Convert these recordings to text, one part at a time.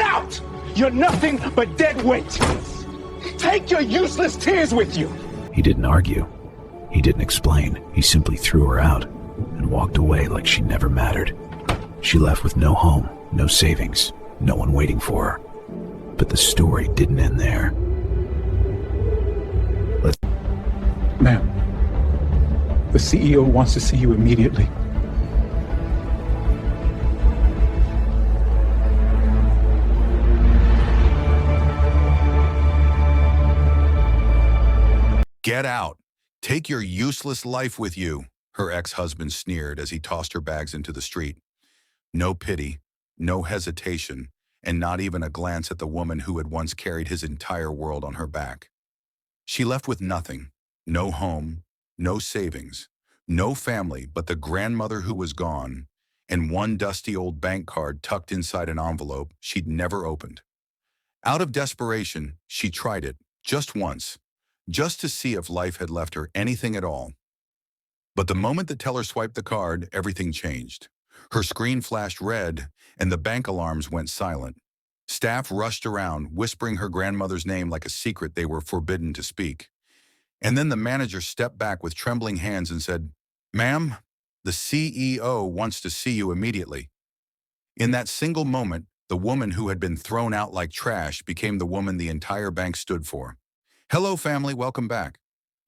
out! You're nothing but dead weight. Take your useless tears with you. He didn't argue. He didn't explain. He simply threw her out and walked away like she never mattered. She left with no home, no savings, no one waiting for her. But the story didn't end there. Ma'am, the CEO wants to see you immediately. Get out. Take your useless life with you, her ex-husband sneered as he tossed her bags into the street. No pity, no hesitation, and not even a glance at the woman who had once carried his entire world on her back. She left with nothing, no home, no savings, no family but the grandmother who was gone, and one dusty old bank card tucked inside an envelope she'd never opened. Out of desperation, she tried it, just once, just to see if life had left her anything at all. But the moment the teller swiped the card, everything changed. Her screen flashed red, and the bank alarms went silent. Staff rushed around, whispering her grandmother's name like a secret they were forbidden to speak. And then the manager stepped back with trembling hands and said, "Ma'am, the CEO wants to see you immediately." In that single moment, the woman who had been thrown out like trash became the woman the entire bank stood for. Hello, family, welcome back.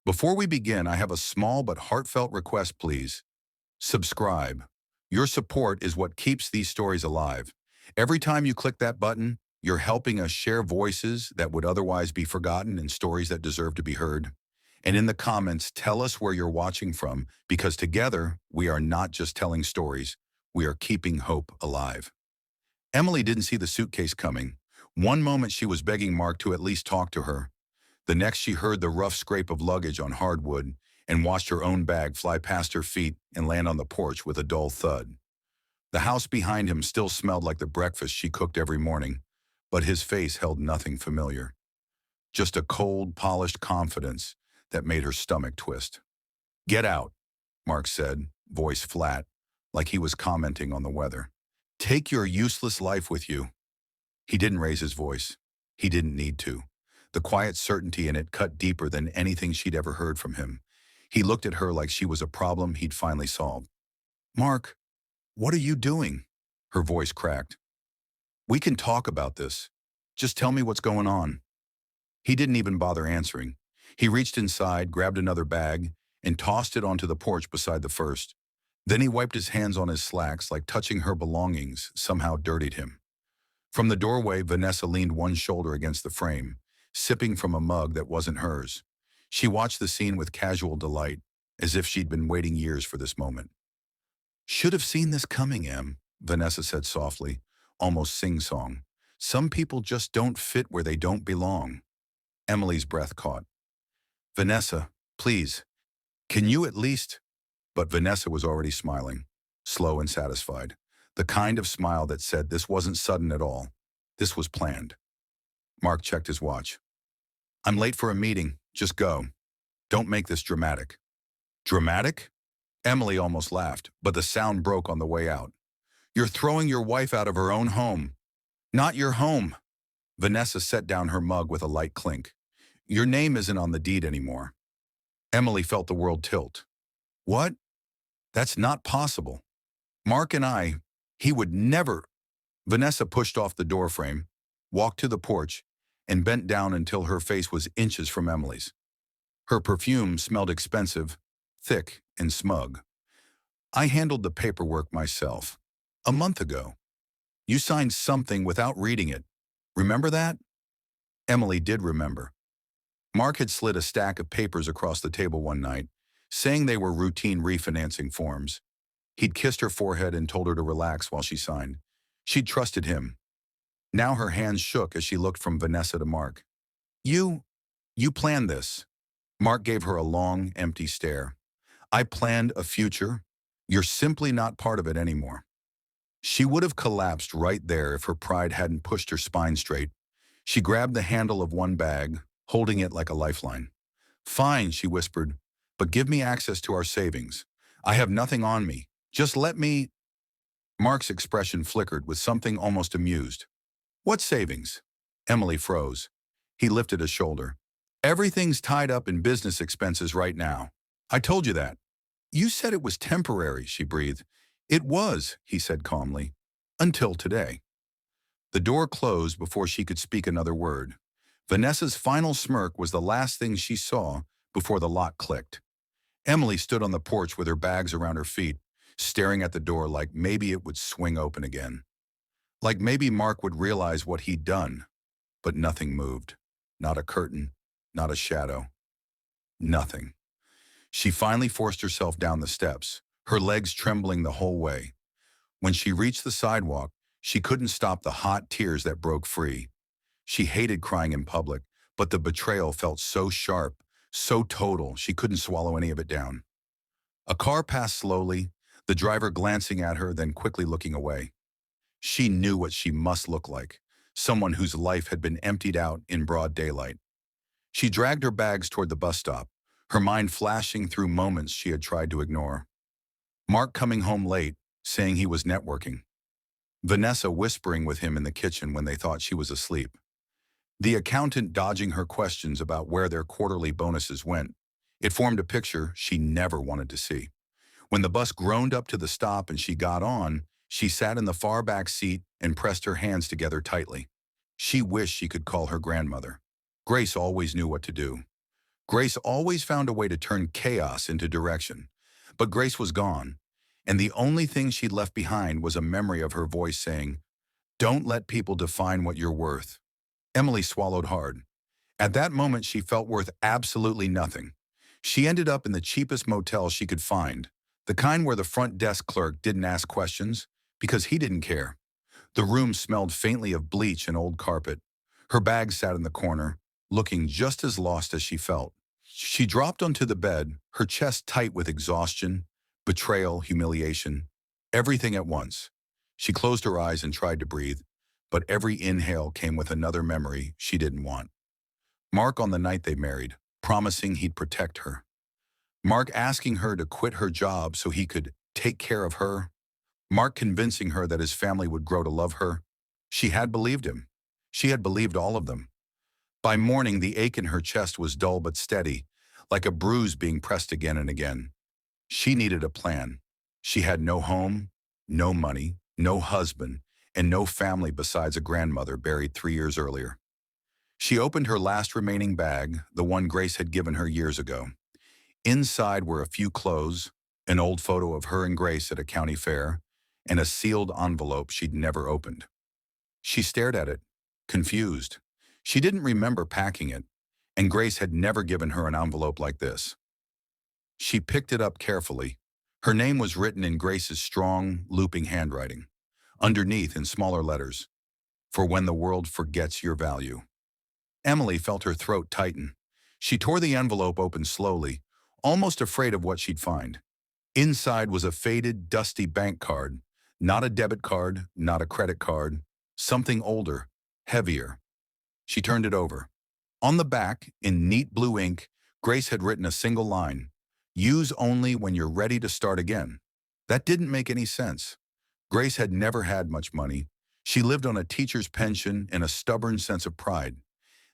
Before we begin, I have a small but heartfelt request, please. Subscribe. Your support is what keeps these stories alive. Every time you click that button, you're helping us share voices that would otherwise be forgotten and stories that deserve to be heard. And in the comments, tell us where you're watching from, because together, we are not just telling stories, we are keeping hope alive. Emily didn't see the suitcase coming. One moment she was begging Mark to at least talk to her. The next she heard the rough scrape of luggage on hardwood and watched her own bag fly past her feet and land on the porch with a dull thud. The house behind him still smelled like the breakfast she cooked every morning, but his face held nothing familiar. Just a cold, polished confidence that made her stomach twist. "Get out," Mark said, voice flat, like he was commenting on the weather. "Take your useless life with you." He didn't raise his voice. He didn't need to. The quiet certainty in it cut deeper than anything she'd ever heard from him. He looked at her like she was a problem he'd finally solved. "Mark, what are you doing?" Her voice cracked. "We can talk about this. Just tell me what's going on." He didn't even bother answering. He reached inside, grabbed another bag, and tossed it onto the porch beside the first. Then he wiped his hands on his slacks like touching her belongings somehow dirtied him. From the doorway, Vanessa leaned one shoulder against the frame, sipping from a mug that wasn't hers. She watched the scene with casual delight, as if she'd been waiting years for this moment. "Should have seen this coming, Em," Vanessa said softly, almost sing-song. "Some people just don't fit where they don't belong." Emily's breath caught. "Vanessa, please, can you at least—" But Vanessa was already smiling, slow and satisfied. The kind of smile that said this wasn't sudden at all. This was planned. Mark checked his watch. "I'm late for a meeting. Just go. Don't make this dramatic." "Dramatic?" Emily almost laughed, but the sound broke on the way out. "You're throwing your wife out of her own home." "Not your home." Vanessa set down her mug with a light clink. "Your name isn't on the deed anymore." Emily felt the world tilt. "What? That's not possible. Mark and he would never." Vanessa pushed off the doorframe, walked to the porch, and bent down until her face was inches from Emily's. Her perfume smelled expensive, thick, and smug. "I handled the paperwork myself. A month ago. You signed something without reading it. Remember that?" Emily did remember. Mark had slid a stack of papers across the table one night, saying they were routine refinancing forms. He'd kissed her forehead and told her to relax while she signed. She'd trusted him. Now her hands shook as she looked from Vanessa to Mark. You planned this." Mark gave her a long, empty stare. "I planned a future. You're simply not part of it anymore." She would have collapsed right there if her pride hadn't pushed her spine straight. She grabbed the handle of one bag, holding it like a lifeline. "Fine," she whispered, "but give me access to our savings. I have nothing on me. Just let me—" Mark's expression flickered with something almost amused. What savings? Emily froze. He lifted a shoulder. Everything's tied up in business expenses right now. I told you that. You said it was temporary, she breathed. It was, he said calmly. Until today. The door closed before she could speak another word. Vanessa's final smirk was the last thing she saw before the lock clicked. Emily stood on the porch with her bags around her feet, staring at the door like maybe it would swing open again. Like maybe Mark would realize what he'd done. But nothing moved. Not a curtain, not a shadow. Nothing. She finally forced herself down the steps, her legs trembling the whole way. When she reached the sidewalk, she couldn't stop the hot tears that broke free. She hated crying in public, but the betrayal felt so sharp, so total, she couldn't swallow any of it down. A car passed slowly, the driver glancing at her, then quickly looking away. She knew what she must look like, someone whose life had been emptied out in broad daylight. She dragged her bags toward the bus stop, her mind flashing through moments she had tried to ignore. Mark coming home late, saying he was networking. Vanessa whispering with him in the kitchen when they thought she was asleep. The accountant dodging her questions about where their quarterly bonuses went. It formed a picture she never wanted to see. When the bus groaned up to the stop and she got on, she sat in the far back seat and pressed her hands together tightly. She wished she could call her grandmother. Grace always knew what to do. Grace always found a way to turn chaos into direction. But Grace was gone, and the only thing she'd left behind was a memory of her voice saying, "Don't let people define what you're worth." Emily swallowed hard. At that moment, she felt worth absolutely nothing. She ended up in the cheapest motel she could find, the kind where the front desk clerk didn't ask questions because he didn't care. The room smelled faintly of bleach and old carpet. Her bag sat in the corner, looking just as lost as she felt. She dropped onto the bed, her chest tight with exhaustion, betrayal, humiliation, everything at once. She closed her eyes and tried to breathe, but every inhale came with another memory she didn't want. Mark on the night they married, promising he'd protect her. Mark asking her to quit her job so he could take care of her. Mark convincing her that his family would grow to love her. She had believed him. She had believed all of them. By morning, the ache in her chest was dull but steady, like a bruise being pressed again and again. She needed a plan. She had no home, no money, no husband, and no family besides a grandmother buried 3 years earlier. She opened her last remaining bag, the one Grace had given her years ago. Inside were a few clothes, an old photo of her and Grace at a county fair, and a sealed envelope she'd never opened. She stared at it, confused. She didn't remember packing it, and Grace had never given her an envelope like this. She picked it up carefully. Her name was written in Grace's strong, looping handwriting. Underneath, in smaller letters, "For when the world forgets your value." Emily felt her throat tighten. She tore the envelope open slowly, almost afraid of what she'd find. Inside was a faded, dusty bank card, not a debit card, not a credit card, something older, heavier. She turned it over. On the back, in neat blue ink, Grace had written a single line, "Use only when you're ready to start again." That didn't make any sense. Grace had never had much money. She lived on a teacher's pension and a stubborn sense of pride.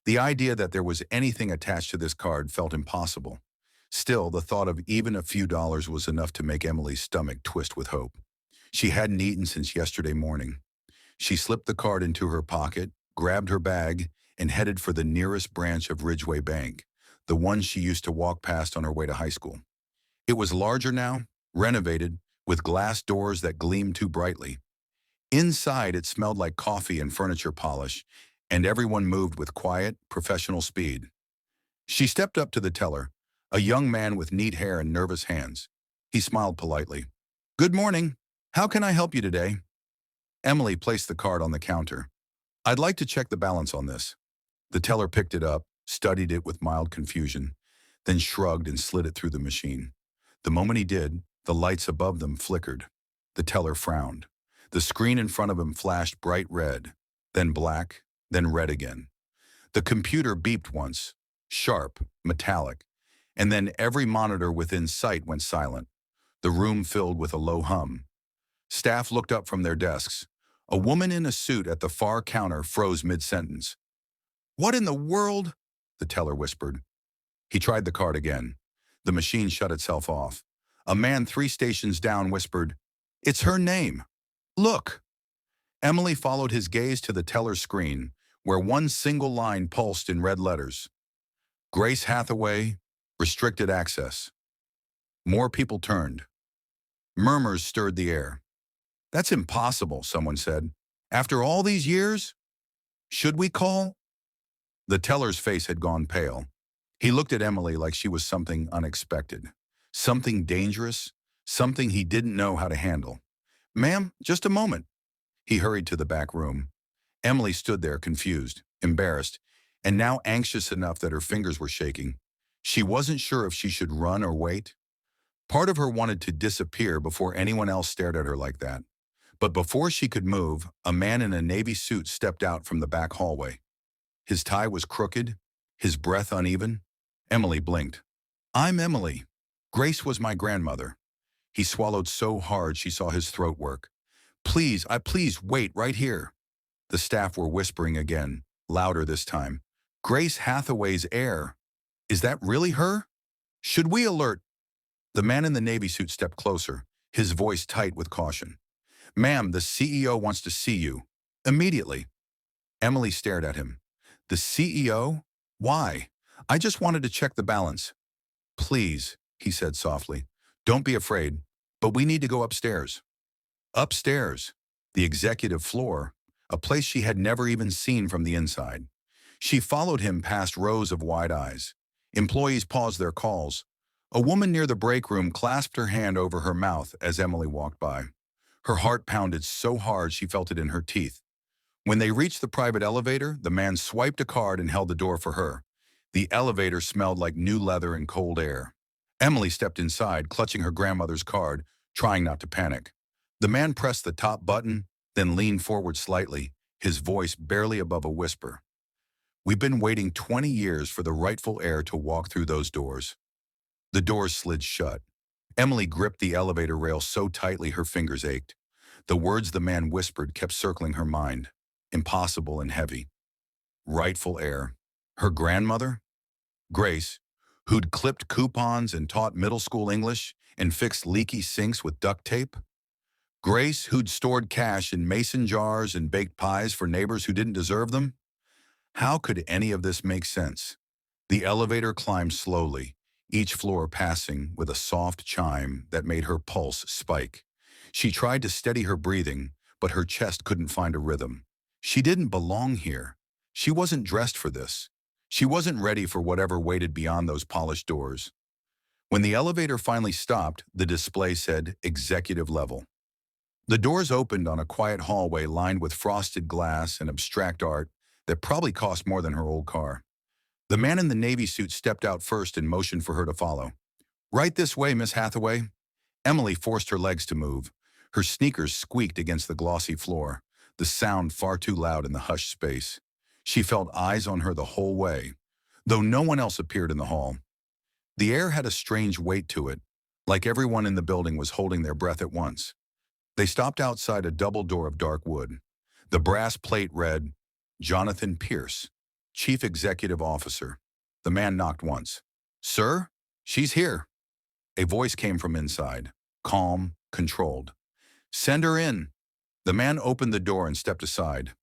The idea that there was anything attached to this card felt impossible. Still, the thought of even a few dollars was enough to make Emily's stomach twist with hope. She hadn't eaten since yesterday morning. She slipped the card into her pocket, grabbed her bag, and headed for the nearest branch of Ridgeway Bank, the one she used to walk past on her way to high school. It was larger now, renovated, with glass doors that gleamed too brightly. Inside, it smelled like coffee and furniture polish, and everyone moved with quiet, professional speed. She stepped up to the teller, a young man with neat hair and nervous hands. He smiled politely. "Good morning. How can I help you today?" Emily placed the card on the counter. "I'd like to check the balance on this." The teller picked it up, studied it with mild confusion, then shrugged and slid it through the machine. The moment he did, the lights above them flickered. The teller frowned. The screen in front of him flashed bright red, then black, then red again. The computer beeped once, sharp, metallic, and then every monitor within sight went silent. The room filled with a low hum. Staff looked up from their desks. A woman in a suit at the far counter froze mid-sentence. "What in the world?" the teller whispered. He tried the card again. The machine shut itself off. A man 3 stations down whispered, "It's her name. Look." Emily followed his gaze to the teller's screen, where one single line pulsed in red letters. Grace Hathaway, restricted access. More people turned. Murmurs stirred the air. "That's impossible," someone said. "After all these years? Should we call?" The teller's face had gone pale. He looked at Emily like she was something unexpected, something dangerous, something he didn't know how to handle. "Ma'am, just a moment." He hurried to the back room. Emily stood there confused, embarrassed, and now anxious enough that her fingers were shaking. She wasn't sure if she should run or wait. Part of her wanted to disappear before anyone else stared at her like that. But before she could move, a man in a navy suit stepped out from the back hallway. His tie was crooked, his breath uneven. Emily blinked. "I'm Emily. Grace was my grandmother." He swallowed so hard she saw his throat work. Please wait right here." The staff were whispering again, louder this time. "Grace Hathaway's heir. Is that really her? Should we alert?" The man in the navy suit stepped closer, his voice tight with caution. "Ma'am, the CEO wants to see you. Immediately." Emily stared at him. "The CEO? Why? I just wanted to check the balance." "Please," he said softly. "Don't be afraid, but we need to go upstairs." Upstairs, the executive floor, a place she had never even seen from the inside. She followed him past rows of wide eyes. Employees paused their calls. A woman near the break room clasped her hand over her mouth as Emily walked by. Her heart pounded so hard she felt it in her teeth. When they reached the private elevator, the man swiped a card and held the door for her. The elevator smelled like new leather and cold air. Emily stepped inside, clutching her grandmother's card, trying not to panic. The man pressed the top button, then leaned forward slightly, his voice barely above a whisper. "We've been waiting 20 years for the rightful heir to walk through those doors." The doors slid shut. Emily gripped the elevator rail so tightly her fingers ached. The words the man whispered kept circling her mind, impossible and heavy. Rightful heir. Her grandmother? Grace, who'd clipped coupons and taught middle school English and fixed leaky sinks with duct tape? Grace, who'd stored cash in mason jars and baked pies for neighbors who didn't deserve them? How could any of this make sense? The elevator climbed slowly, each floor passing with a soft chime that made her pulse spike. She tried to steady her breathing, but her chest couldn't find a rhythm. She didn't belong here. She wasn't dressed for this. She wasn't ready for whatever waited beyond those polished doors. When the elevator finally stopped, the display said executive level. The doors opened on a quiet hallway lined with frosted glass and abstract art that probably cost more than her old car. The man in the navy suit stepped out first and motioned for her to follow. "Right this way, Miss Hathaway." Emily forced her legs to move. Her sneakers squeaked against the glossy floor, the sound far too loud in the hushed space. She felt eyes on her the whole way, though no one else appeared in the hall. The air had a strange weight to it, like everyone in the building was holding their breath at once. They stopped outside a double door of dark wood. The brass plate read, "Jonathan Pierce, Chief Executive Officer." The man knocked once. "Sir, she's here." A voice came from inside, calm, controlled. "Send her in." The man opened the door and stepped aside.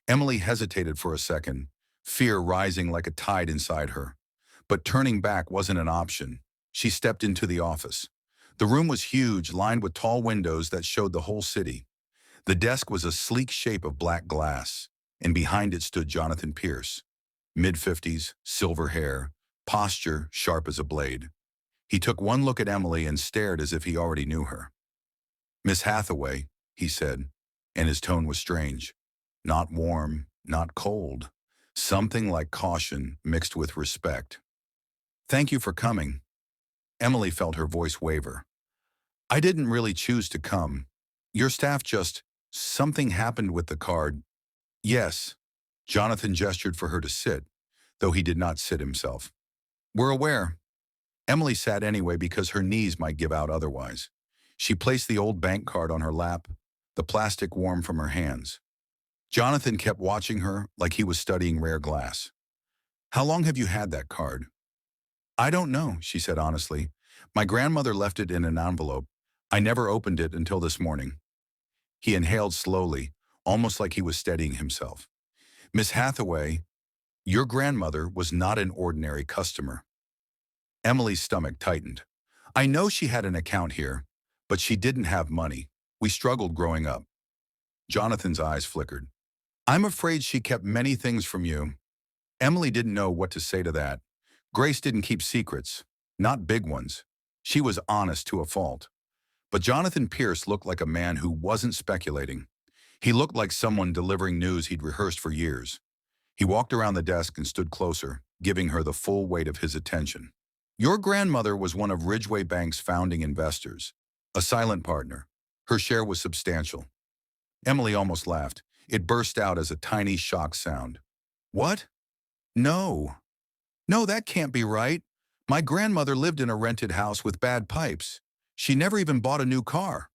Emily hesitated for a second, fear rising like a tide inside her. But turning back wasn't an option. She stepped into the office. The room was huge, lined with tall windows that showed the whole city. The desk was a sleek shape of black glass, and behind it stood Jonathan Pierce. Mid-50s, silver hair, posture sharp as a blade. He took one look at Emily and stared as if he already knew her. "Miss Hathaway," he said, and his tone was strange. Not warm, not cold. Something like caution mixed with respect. "Thank you for coming." Emily felt her voice waver. "I didn't really choose to come. Your staff just... Something happened with the card." "Yes." Jonathan gestured for her to sit, though he did not sit himself. "We're aware." Emily sat anyway because her knees might give out otherwise. She placed the old bank card on her lap. the plastic warm from her hands. Jonathan kept watching her like he was studying rare glass. "How long have you had that card?" "I don't know," she said honestly. "My grandmother left it in an envelope. I never opened it until this morning." He inhaled slowly, almost like he was steadying himself. "Miss Hathaway, your grandmother was not an ordinary customer." Emily's stomach tightened. "I know she had an account here, but she didn't have money. We struggled growing up." Jonathan's eyes flickered. "I'm afraid she kept many things from you." Emily didn't know what to say to that. Grace didn't keep secrets, not big ones. She was honest to a fault. But Jonathan Pierce looked like a man who wasn't speculating. He looked like someone delivering news he'd rehearsed for years. He walked around the desk and stood closer, giving her the full weight of his attention. "Your grandmother was one of Ridgeway Bank's founding investors, a silent partner. Her share was substantial." Emily almost laughed. It burst out as a tiny shock sound. "What? No. No, that can't be right. My grandmother lived in a rented house with bad pipes. She never even bought a new car."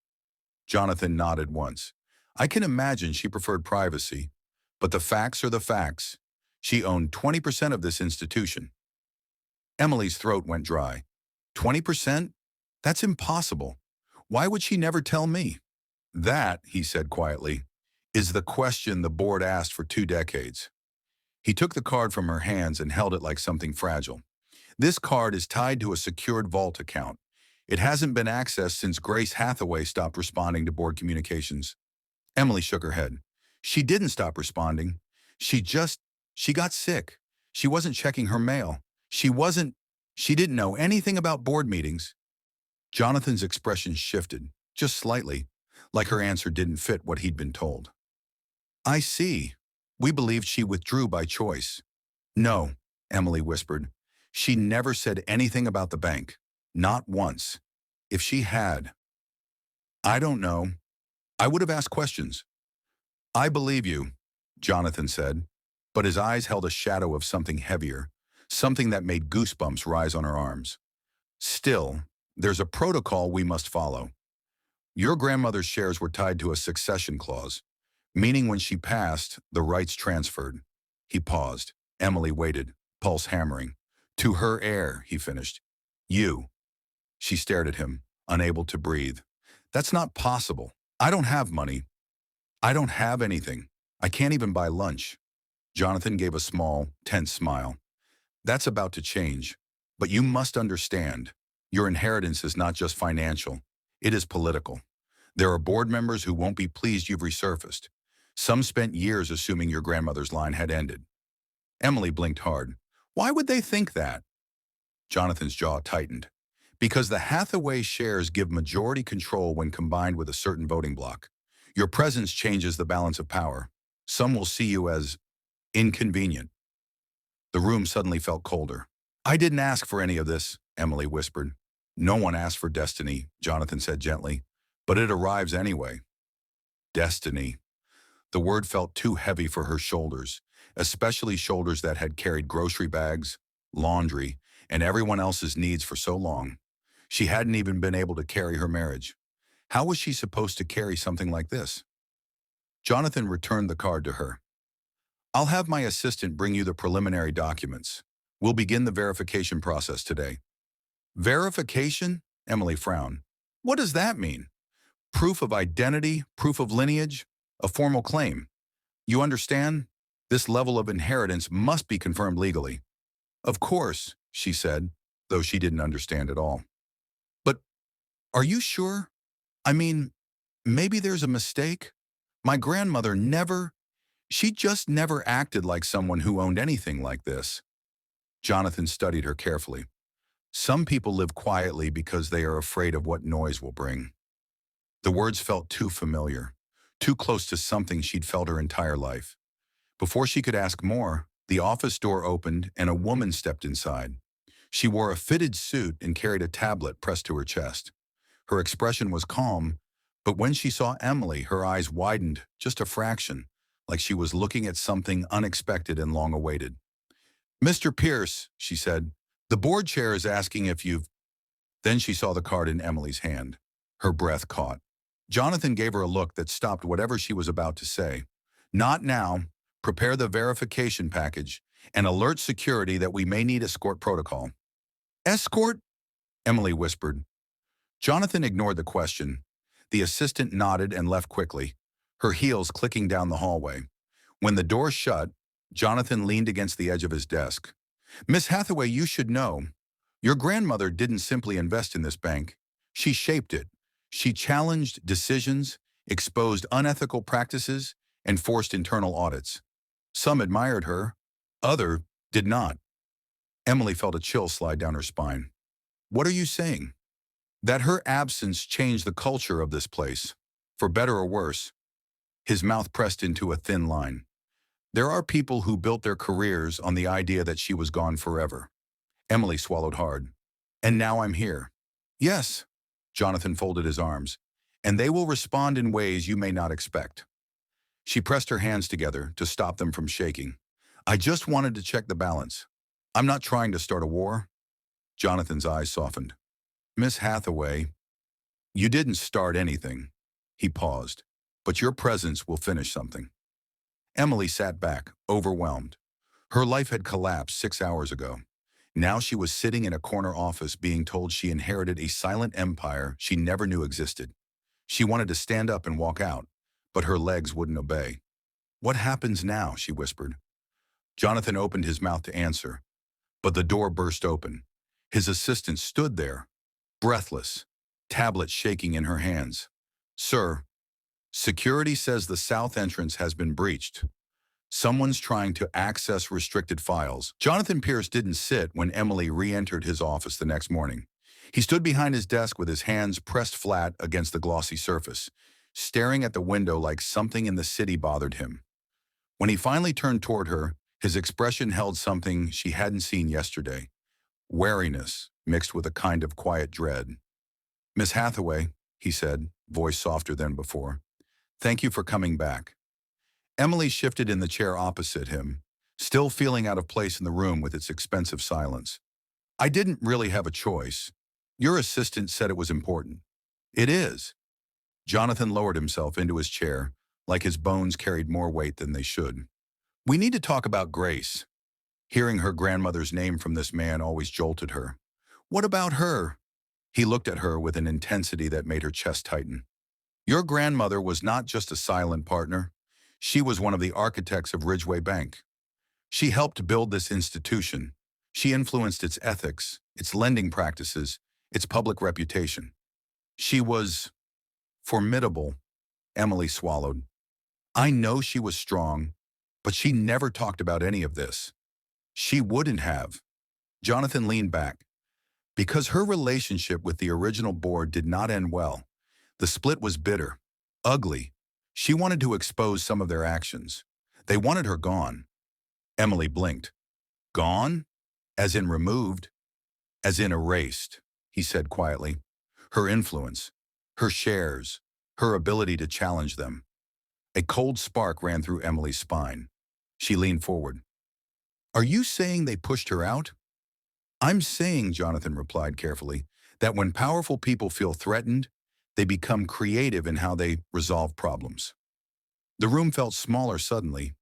Jonathan nodded once. "I can imagine she preferred privacy. But the facts are the facts. She owned 20% of this institution." Emily's throat went dry. 20%? That's impossible. Why would she never tell me? "That," he said quietly, "is the question the board asked for 2 decades. He took the card from her hands and held it like something fragile. "This card is tied to a secured vault account. It hasn't been accessed since Grace Hathaway stopped responding to board communications." Emily shook her head. "She didn't stop responding. She got sick. She wasn't checking her mail. She didn't know anything about board meetings." Jonathan's expression shifted, just slightly, like her answer didn't fit what he'd been told. "I see. We believed she withdrew by choice." "No," Emily whispered. "She never said anything about the bank. Not once. If she had, I don't know. I would have asked questions." "I believe you," Jonathan said, but his eyes held a shadow of something heavier, something that made goosebumps rise on her arms. "Still, there's a protocol we must follow. Your grandmother's shares were tied to a succession clause, meaning when she passed, the rights transferred." He paused. Emily waited, pulse hammering. "To her heir," he finished. "You." She stared at him, unable to breathe. "That's not possible. I don't have money. I don't have anything. I can't even buy lunch." Jonathan gave a small, tense smile. "That's about to change. But you must understand, your inheritance is not just financial. It is political. There are board members who won't be pleased you've resurfaced. Some spent years assuming your grandmother's line had ended." Emily blinked hard. "Why would they think that?" Jonathan's jaw tightened. "Because the Hathaway shares give majority control when combined with a certain voting bloc. Your presence changes the balance of power. Some will see you as inconvenient." The room suddenly felt colder. "I didn't ask for any of this," Emily whispered. "No one asked for destiny," Jonathan said gently. "But it arrives anyway." Destiny. The word felt too heavy for her shoulders, especially shoulders that had carried grocery bags, laundry, and everyone else's needs for so long. She hadn't even been able to carry her marriage. How was she supposed to carry something like this? Jonathan returned the card to her. "I'll have my assistant bring you the preliminary documents. We'll begin the verification process today." "Verification?" Emily frowned. "What does that mean? Proof of identity, proof of lineage, a formal claim. You understand? This level of inheritance must be confirmed legally." "Of course," she said, though she didn't understand at all. "But are you sure? I mean, maybe there's a mistake? My grandmother she just never acted like someone who owned anything like this." Jonathan studied her carefully. "Some people live quietly because they are afraid of what noise will bring." The words felt too familiar, too close to something she'd felt her entire life. Before she could ask more, the office door opened and a woman stepped inside. She wore a fitted suit and carried a tablet pressed to her chest. Her expression was calm, but when she saw Emily, her eyes widened just a fraction, like she was looking at something unexpected and long awaited. "Mr. Pierce," she said, "the board chair is asking if you've—" Then she saw the card in Emily's hand. Her breath caught. Jonathan gave her a look that stopped whatever she was about to say. Not now. Prepare the verification package and alert security that we may need escort protocol. Escort? Emily whispered. Jonathan ignored the question. The assistant nodded and left quickly, her heels clicking down the hallway. When the door shut, Jonathan leaned against the edge of his desk. Miss Hathaway, you should know. Your grandmother didn't simply invest in this bank. She shaped it. She challenged decisions, exposed unethical practices, and forced internal audits. Some admired her, others did not. Emily felt a chill slide down her spine. What are you saying? That her absence changed the culture of this place, for better or worse. His mouth pressed into a thin line. There are people who built their careers on the idea that she was gone forever. Emily swallowed hard. And now I'm here. Yes, Jonathan folded his arms, and they will respond in ways you may not expect. She pressed her hands together to stop them from shaking. I just wanted to check the balance. I'm not trying to start a war. Jonathan's eyes softened. Miss Hathaway, you didn't start anything. He paused. But your presence will finish something. Emily sat back, overwhelmed. Her life had collapsed 6 hours ago. Now she was sitting in a corner office being told she inherited a silent empire she never knew existed. She wanted to stand up and walk out, but her legs wouldn't obey. What happens now? She whispered. Jonathan opened his mouth to answer, but the door burst open. His assistant stood there, breathless, tablet shaking in her hands. Sir, security says the south entrance has been breached. Someone's trying to access restricted files. Jonathan Pierce didn't sit when Emily re-entered his office the next morning. He stood behind his desk with his hands pressed flat against the glossy surface, staring at the window like something in the city bothered him. When he finally turned toward her, his expression held something she hadn't seen yesterday. Wariness mixed with a kind of quiet dread. Miss Hathaway, he said, voice softer than before. Thank you for coming back. Emily shifted in the chair opposite him, still feeling out of place in the room with its expensive silence. I didn't really have a choice. Your assistant said it was important. It is. Jonathan lowered himself into his chair, like his bones carried more weight than they should. We need to talk about Grace. Hearing her grandmother's name from this man always jolted her. What about her? He looked at her with an intensity that made her chest tighten. Your grandmother was not just a silent partner. She was one of the architects of Ridgeway Bank. She helped build this institution. She influenced its ethics, its lending practices, its public reputation. She was formidable, Emily swallowed. I know she was strong, but she never talked about any of this. She wouldn't have. Jonathan leaned back. Because her relationship with the original board did not end well. The split was bitter, ugly. She wanted to expose some of their actions. They wanted her gone. Emily blinked. Gone? As in removed? As in erased, he said quietly. Her influence, her shares, her ability to challenge them. A cold spark ran through Emily's spine. She leaned forward. Are you saying they pushed her out? I'm saying, Jonathan replied carefully, that when powerful people feel threatened, they become creative in how they resolve problems. The room felt smaller suddenly.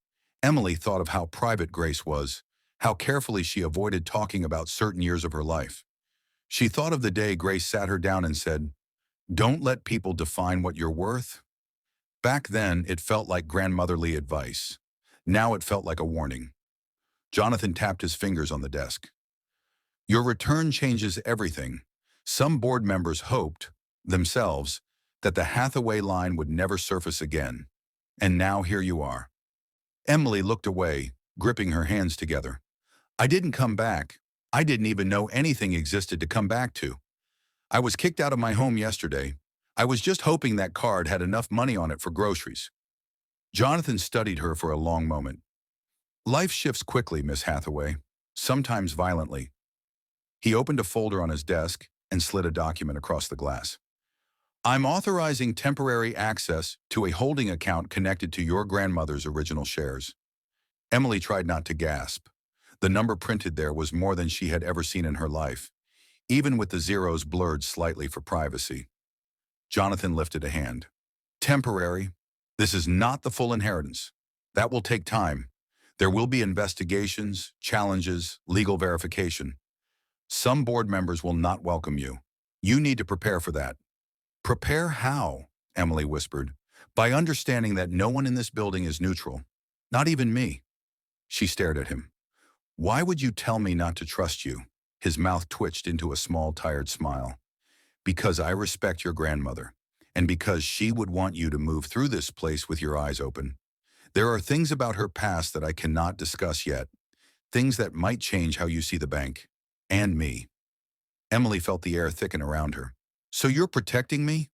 Emily thought of how private Grace was, how carefully she avoided talking about certain years of her life. She thought of the day Grace sat her down and said, "Don't let people define what you're worth." Back then, it felt like grandmotherly advice. Now it felt like a warning. Jonathan tapped his fingers on the desk. Your return changes everything. Some board members hoped, themselves, that the Hathaway line would never surface again. And now here you are. Emily looked away, gripping her hands together. I didn't come back. I didn't even know anything existed to come back to. I was kicked out of my home yesterday. I was just hoping that card had enough money on it for groceries. Jonathan studied her for a long moment. Life shifts quickly, Miss Hathaway, sometimes violently. He opened a folder on his desk and slid a document across the glass. I'm authorizing temporary access to a holding account connected to your grandmother's original shares. Emily tried not to gasp. The number printed there was more than she had ever seen in her life, even with the zeros blurred slightly for privacy. Jonathan lifted a hand. Temporary. This is not the full inheritance. That will take time. There will be investigations, challenges, legal verification. Some board members will not welcome you. You need to prepare for that. Prepare how? Emily whispered. By understanding that no one in this building is neutral. Not even me. She stared at him. Why would you tell me not to trust you? His mouth twitched into a small, tired smile. Because I respect your grandmother, and because she would want you to move through this place with your eyes open. There are things about her past that I cannot discuss yet, things that might change how you see the bank, and me. Emily felt the air thicken around her. So you're protecting me?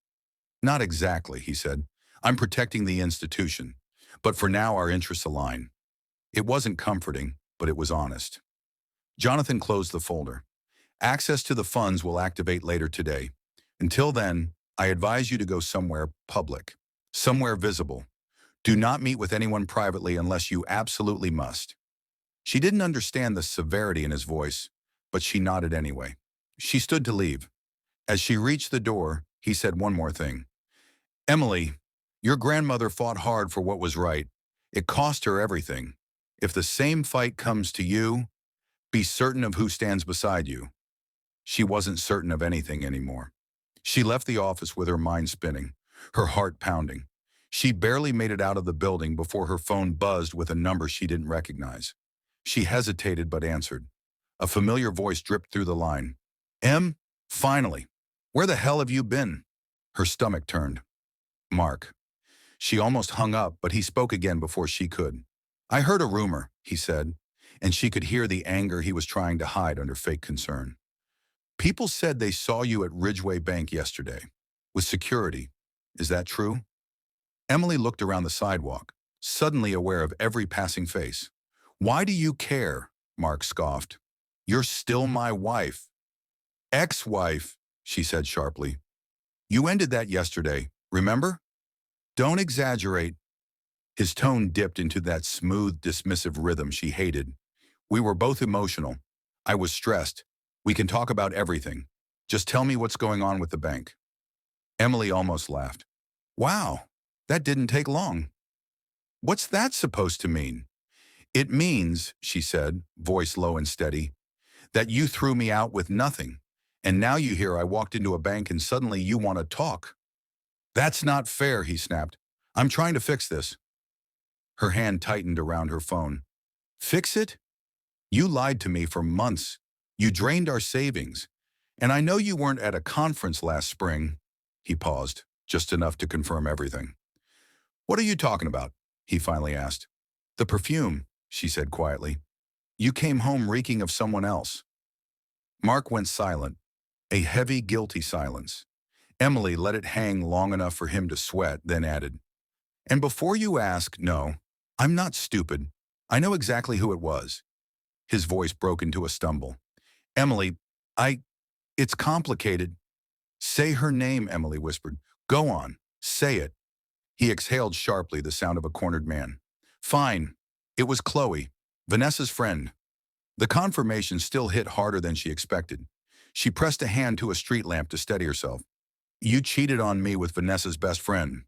Not exactly, he said. I'm protecting the institution, but for now our interests align. It wasn't comforting, but it was honest. Jonathan closed the folder. Access to the funds will activate later today. Until then, I advise you to go somewhere public, somewhere visible. Do not meet with anyone privately unless you absolutely must. She didn't understand the severity in his voice, but she nodded anyway. She stood to leave. As she reached the door, he said one more thing. Emily, your grandmother fought hard for what was right. It cost her everything. If the same fight comes to you, be certain of who stands beside you. She wasn't certain of anything anymore. She left the office with her mind spinning, her heart pounding. She barely made it out of the building before her phone buzzed with a number she didn't recognize. She hesitated but answered. A familiar voice dripped through the line. Em, finally. Where the hell have you been? Her stomach turned. Mark. She almost hung up, but he spoke again before she could. I heard a rumor, he said, and she could hear the anger he was trying to hide under fake concern. People said they saw you at Ridgeway Bank yesterday, with security. Is that true? Emily looked around the sidewalk, suddenly aware of every passing face. Why do you care? Mark scoffed. You're still my wife. Ex-wife, she said sharply. You ended that yesterday, remember? Don't exaggerate. His tone dipped into that smooth, dismissive rhythm she hated. We were both emotional. I was stressed. We can talk about everything. Just tell me what's going on with the bank. Emily almost laughed. Wow, that didn't take long. What's that supposed to mean? It means, she said, voice low and steady, that you threw me out with nothing, and now you hear I walked into a bank and suddenly you want to talk. That's not fair, he snapped. I'm trying to fix this. Her hand tightened around her phone. Fix it? You lied to me for months. You drained our savings. And I know you weren't at a conference last spring. He paused, just enough to confirm everything. What are you talking about? He finally asked. The perfume, she said quietly. You came home reeking of someone else. Mark went silent, a heavy, guilty silence. Emily let it hang long enough for him to sweat, then added, and before you ask, no, I'm not stupid. I know exactly who it was. His voice broke into a stumble. Emily, it's complicated. Say her name, Emily whispered. Go on, say it. He exhaled sharply, the sound of a cornered man. Fine. It was Chloe, Vanessa's friend. The confirmation still hit harder than she expected. She pressed a hand to a street lamp to steady herself. You cheated on me with Vanessa's best friend.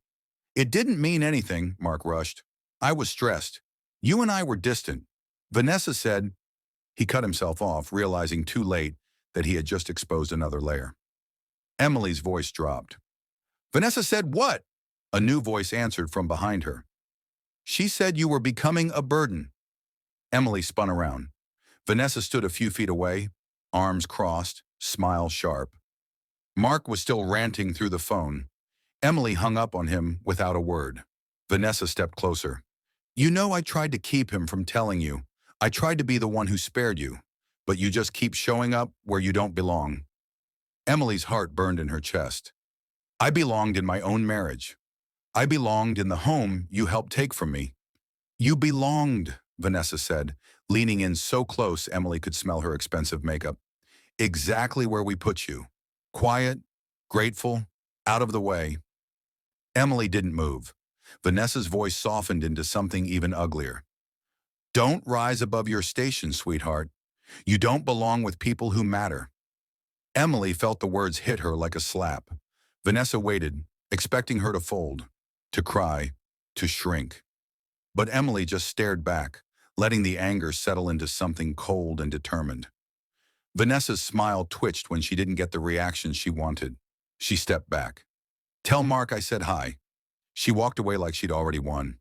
It didn't mean anything, Mark rushed. I was stressed. You and I were distant. Vanessa said. He cut himself off, realizing too late that he had just exposed another layer. Emily's voice dropped. Vanessa said what? A new voice answered from behind her. She said you were becoming a burden. Emily spun around. Vanessa stood a few feet away, arms crossed, smile sharp. Mark was still ranting through the phone. Emily hung up on him without a word. Vanessa stepped closer. You know I tried to keep him from telling you. I tried to be the one who spared you, but you just keep showing up where you don't belong. Emily's heart burned in her chest. I belonged in my own marriage. I belonged in the home you helped take from me. You belonged, Vanessa said, leaning in so close Emily could smell her expensive makeup. Exactly where we put you. Quiet, grateful, out of the way. Emily didn't move. Vanessa's voice softened into something even uglier. Don't rise above your station, sweetheart. You don't belong with people who matter. Emily felt the words hit her like a slap. Vanessa waited, expecting her to fold. to cry, to shrink. But Emily just stared back, letting the anger settle into something cold and determined. Vanessa's smile twitched when she didn't get the reaction she wanted. She stepped back. "Tell Mark I said hi." She walked away like she'd already won.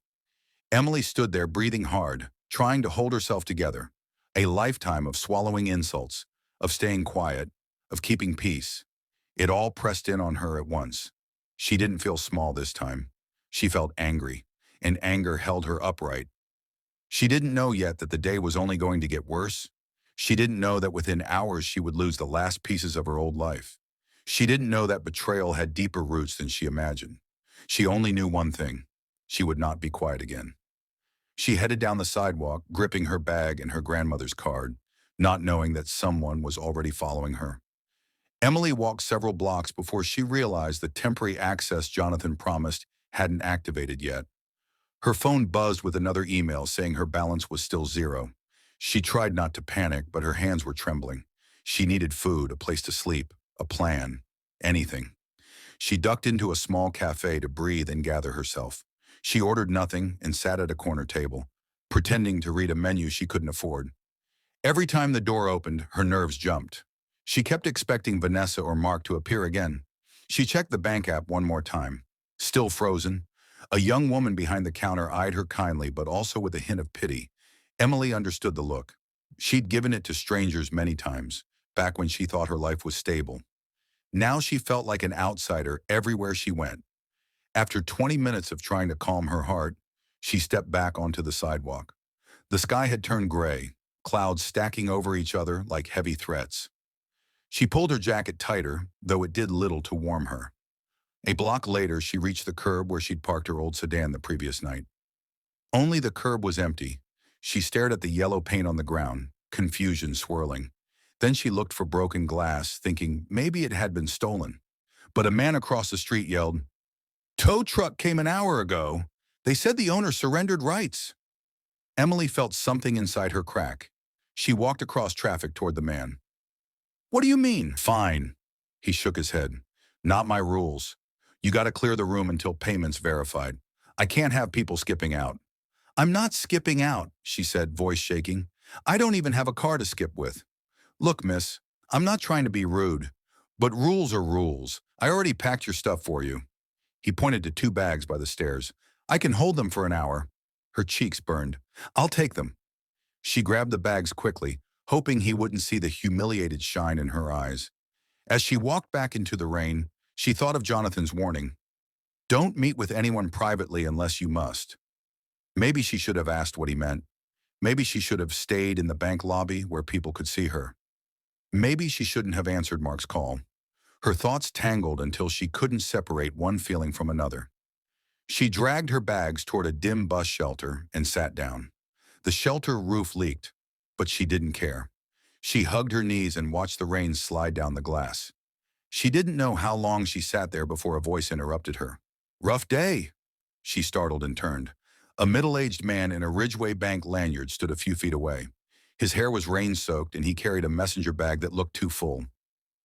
Emily stood there breathing hard, trying to hold herself together. A lifetime of swallowing insults, of staying quiet, of keeping peace. It all pressed in on her at once. She didn't feel small this time. She felt angry, and anger held her upright. She didn't know yet that the day was only going to get worse. She didn't know that within hours she would lose the last pieces of her old life. She didn't know that betrayal had deeper roots than she imagined. She only knew one thing: she would not be quiet again. She headed down the sidewalk, gripping her bag and her grandmother's card, not knowing that someone was already following her. Emily walked several blocks before she realized the temporary access Jonathan promised hadn't activated yet. Her phone buzzed with another email saying her balance was still zero. She tried not to panic, but her hands were trembling. She needed food, a place to sleep, a plan, anything. She ducked into a small cafe to breathe and gather herself. She ordered nothing and sat at a corner table, pretending to read a menu she couldn't afford. Every time the door opened, her nerves jumped. She kept expecting Vanessa or Mark to appear again. She checked the bank app one more time. Still frozen. A young woman behind the counter eyed her kindly, but also with a hint of pity. Emily understood the look. She'd given it to strangers many times, back when she thought her life was stable. Now she felt like an outsider everywhere she went. After 20 minutes of trying to calm her heart, she stepped back onto the sidewalk. The sky had turned gray, clouds stacking over each other like heavy threats. She pulled her jacket tighter, though it did little to warm her. A block later, she reached the curb where she'd parked her old sedan the previous night. Only the curb was empty. She stared at the yellow paint on the ground, confusion swirling. Then she looked for broken glass, thinking maybe it had been stolen. But a man across the street yelled, "Tow truck came an hour ago. They said the owner surrendered rights." Emily felt something inside her crack. She walked across traffic toward the man. "What do you mean?" "Fine." He shook his head. "Not my rules. You gotta clear the room until payment's verified. I can't have people skipping out." "I'm not skipping out," she said, voice shaking. "I don't even have a car to skip with." "Look, miss, I'm not trying to be rude, but rules are rules. I already packed your stuff for you." He pointed to 2 bags by the stairs. "I can hold them for an hour." Her cheeks burned. "I'll take them." She grabbed the bags quickly, hoping he wouldn't see the humiliated shine in her eyes. As she walked back into the rain, she thought of Jonathan's warning. Don't meet with anyone privately unless you must. Maybe she should have asked what he meant. Maybe she should have stayed in the bank lobby where people could see her. Maybe she shouldn't have answered Mark's call. Her thoughts tangled until she couldn't separate one feeling from another. She dragged her bags toward a dim bus shelter and sat down. The shelter roof leaked, but she didn't care. She hugged her knees and watched the rain slide down the glass. She didn't know how long she sat there before a voice interrupted her. "Rough day." She startled and turned. A middle-aged man in a Ridgeway Bank lanyard stood a few feet away. His hair was rain-soaked and he carried a messenger bag that looked too full.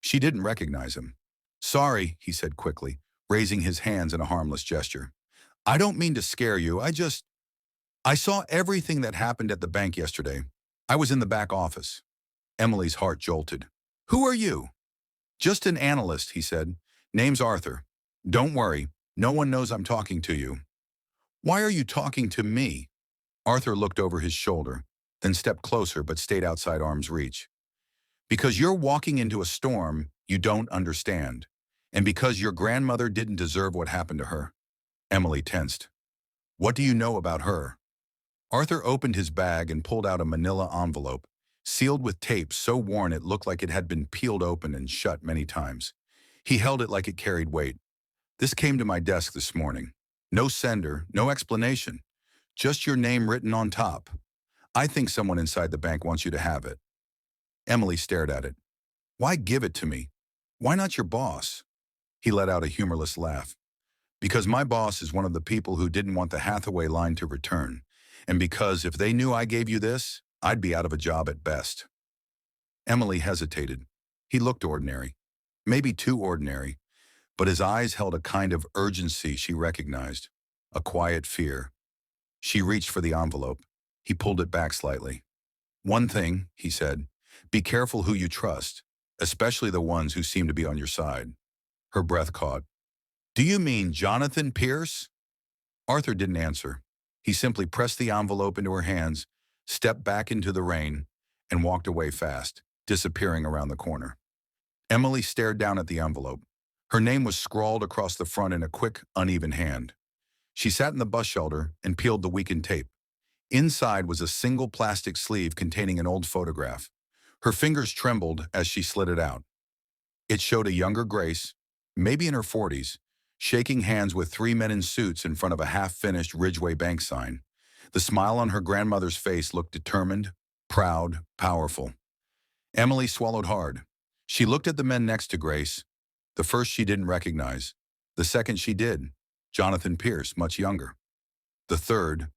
She didn't recognize him. "Sorry," he said quickly, raising his hands in a harmless gesture. "I don't mean to scare you, I saw everything that happened at the bank yesterday. I was in the back office." Emily's heart jolted. "Who are you?" "Just an analyst," he said. "Name's Arthur. Don't worry, no one knows I'm talking to you." "Why are you talking to me?" Arthur looked over his shoulder, then stepped closer but stayed outside arm's reach. "Because you're walking into a storm you don't understand, and because your grandmother didn't deserve what happened to her." Emily tensed. "What do you know about her?" Arthur opened his bag and pulled out a manila envelope, sealed with tape so worn it looked like it had been peeled open and shut many times. He held it like it carried weight. "This came to my desk this morning. No sender, no explanation. Just your name written on top. I think someone inside the bank wants you to have it." Emily stared at it. "Why give it to me? Why not your boss?" He let out a humorless laugh. "Because my boss is one of the people who didn't want the Hathaway line to return. And because if they knew I gave you this, I'd be out of a job at best." Emily hesitated. He looked ordinary. Maybe too ordinary. But his eyes held a kind of urgency she recognized. a quiet fear. She reached for the envelope. He pulled it back slightly. "One thing," he said, "be careful who you trust, especially the ones who seem to be on your side." Her breath caught. "Do you mean Jonathan Pierce?" Arthur didn't answer. He simply pressed the envelope into her hands, stepped back into the rain, and walked away fast, disappearing around the corner. Emily stared down at the envelope. Her name was scrawled across the front in a quick, uneven hand. She sat in the bus shelter and peeled the weakened tape. Inside was a single plastic sleeve containing an old photograph. Her fingers trembled as she slid it out. It showed a younger Grace, maybe in her 40s, shaking hands with three men in suits in front of a half-finished Ridgeway Bank sign. The smile on her grandmother's face looked determined, proud, powerful. Emily swallowed hard. She looked at the men next to Grace. The first she didn't recognize. The second she did. Jonathan Pierce, much younger. The third,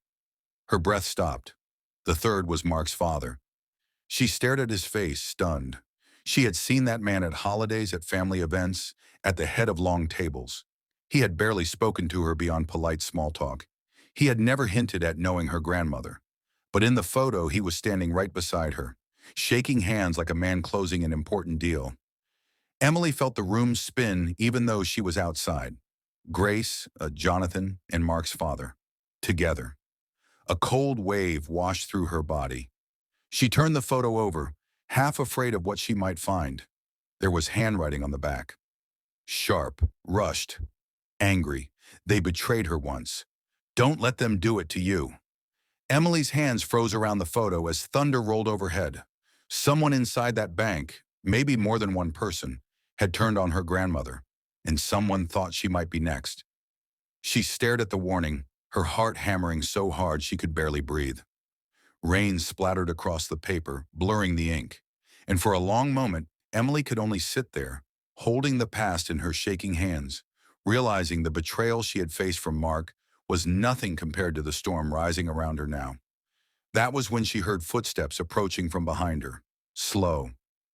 her breath stopped. The third was Mark's father. She stared at his face, stunned. She had seen that man at holidays, at family events, at the head of long tables. He had barely spoken to her beyond polite small talk. He had never hinted at knowing her grandmother. But in the photo, he was standing right beside her, shaking hands like a man closing an important deal. Emily felt the room spin even though she was outside. Grace, Jonathan, and Mark's father. Together. A cold wave washed through her body. She turned the photo over, half afraid of what she might find. There was handwriting on the back. Sharp, rushed, angry. They betrayed her once. Don't let them do it to you. Emily's hands froze around the photo as thunder rolled overhead. Someone inside that bank, maybe more than one person, had turned on her grandmother, and someone thought she might be next. She stared at the warning, her heart hammering so hard she could barely breathe. Rain splattered across the paper, blurring the ink, and for a long moment, Emily could only sit there, holding the past in her shaking hands, realizing the betrayal she had faced from Mark was nothing compared to the storm rising around her now. That was when she heard footsteps approaching from behind her, slow,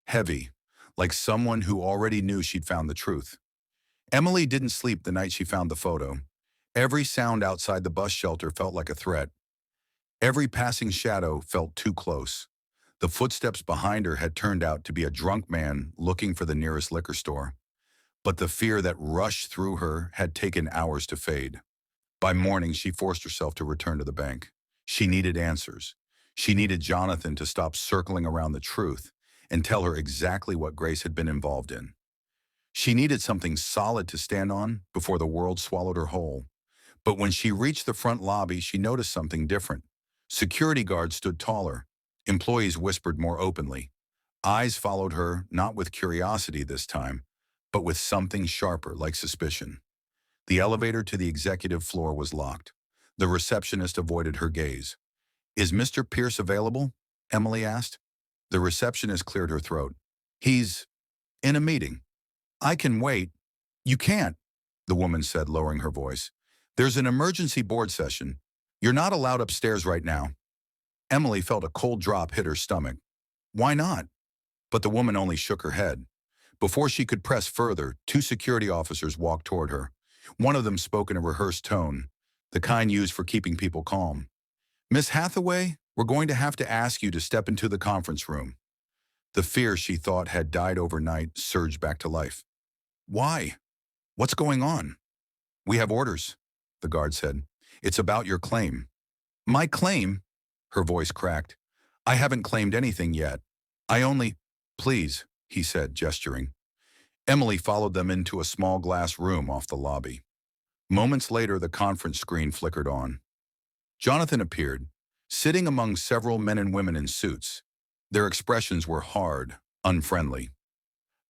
heavy, like someone who already knew she'd found the truth. Emily didn't sleep the night she found the photo. Every sound outside the bus shelter felt like a threat. Every passing shadow felt too close. The footsteps behind her had turned out to be a drunk man looking for the nearest liquor store. But the fear that rushed through her had taken hours to fade. By morning, she forced herself to return to the bank. She needed answers. She needed Jonathan to stop circling around the truth and tell her exactly what Grace had been involved in. She needed something solid to stand on before the world swallowed her whole. But when she reached the front lobby, she noticed something different. Security guards stood taller. Employees whispered more openly. Eyes followed her, not with curiosity this time, but with something sharper, like suspicion. The elevator to the executive floor was locked. The receptionist avoided her gaze. "Is Mr. Pierce available?" Emily asked. The receptionist cleared her throat. "He's in a meeting." "I can wait." "You can't," the woman said, lowering her voice. "There's an emergency board session. You're not allowed upstairs right now." Emily felt a cold drop hit her stomach. "Why not?" But the woman only shook her head. Before she could press further, two security officers walked toward her. One of them spoke in a rehearsed tone, the kind used for keeping people calm. "Miss Hathaway, we're going to have to ask you to step into the conference room." The fear she thought had died overnight surged back to life. "Why? What's going on?" "We have orders," the guard said. "It's about your claim." "My claim?" Her voice cracked. "I haven't claimed anything yet. I only—" "Please," he said, gesturing. Emily followed them into a small glass room off the lobby. Moments later, the conference screen flickered on. Jonathan appeared, sitting among several men and women in suits. Their expressions were hard, unfriendly.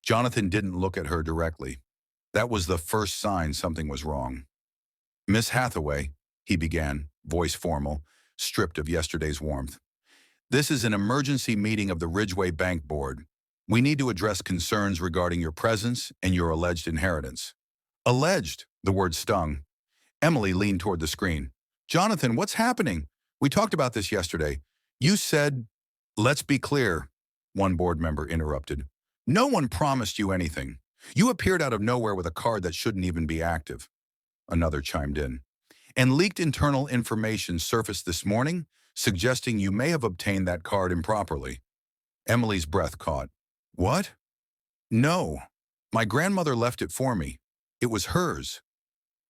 Jonathan didn't look at her directly. That was the first sign something was wrong. "Miss Hathaway," he began, voice formal, stripped of yesterday's warmth. "This is an emergency meeting of the Ridgeway Bank Board. We need to address concerns regarding your presence and your alleged inheritance." "Alleged," the word stung. Emily leaned toward the screen. "Jonathan, what's happening? We talked about this yesterday. You said—" "Let's be clear," one board member interrupted. "No one promised you anything. You appeared out of nowhere with a card that shouldn't even be active." Another chimed in. And leaked internal information surfaced this morning, suggesting you may have obtained that card improperly. Emily's breath caught. What? No. My grandmother left it for me. It was hers.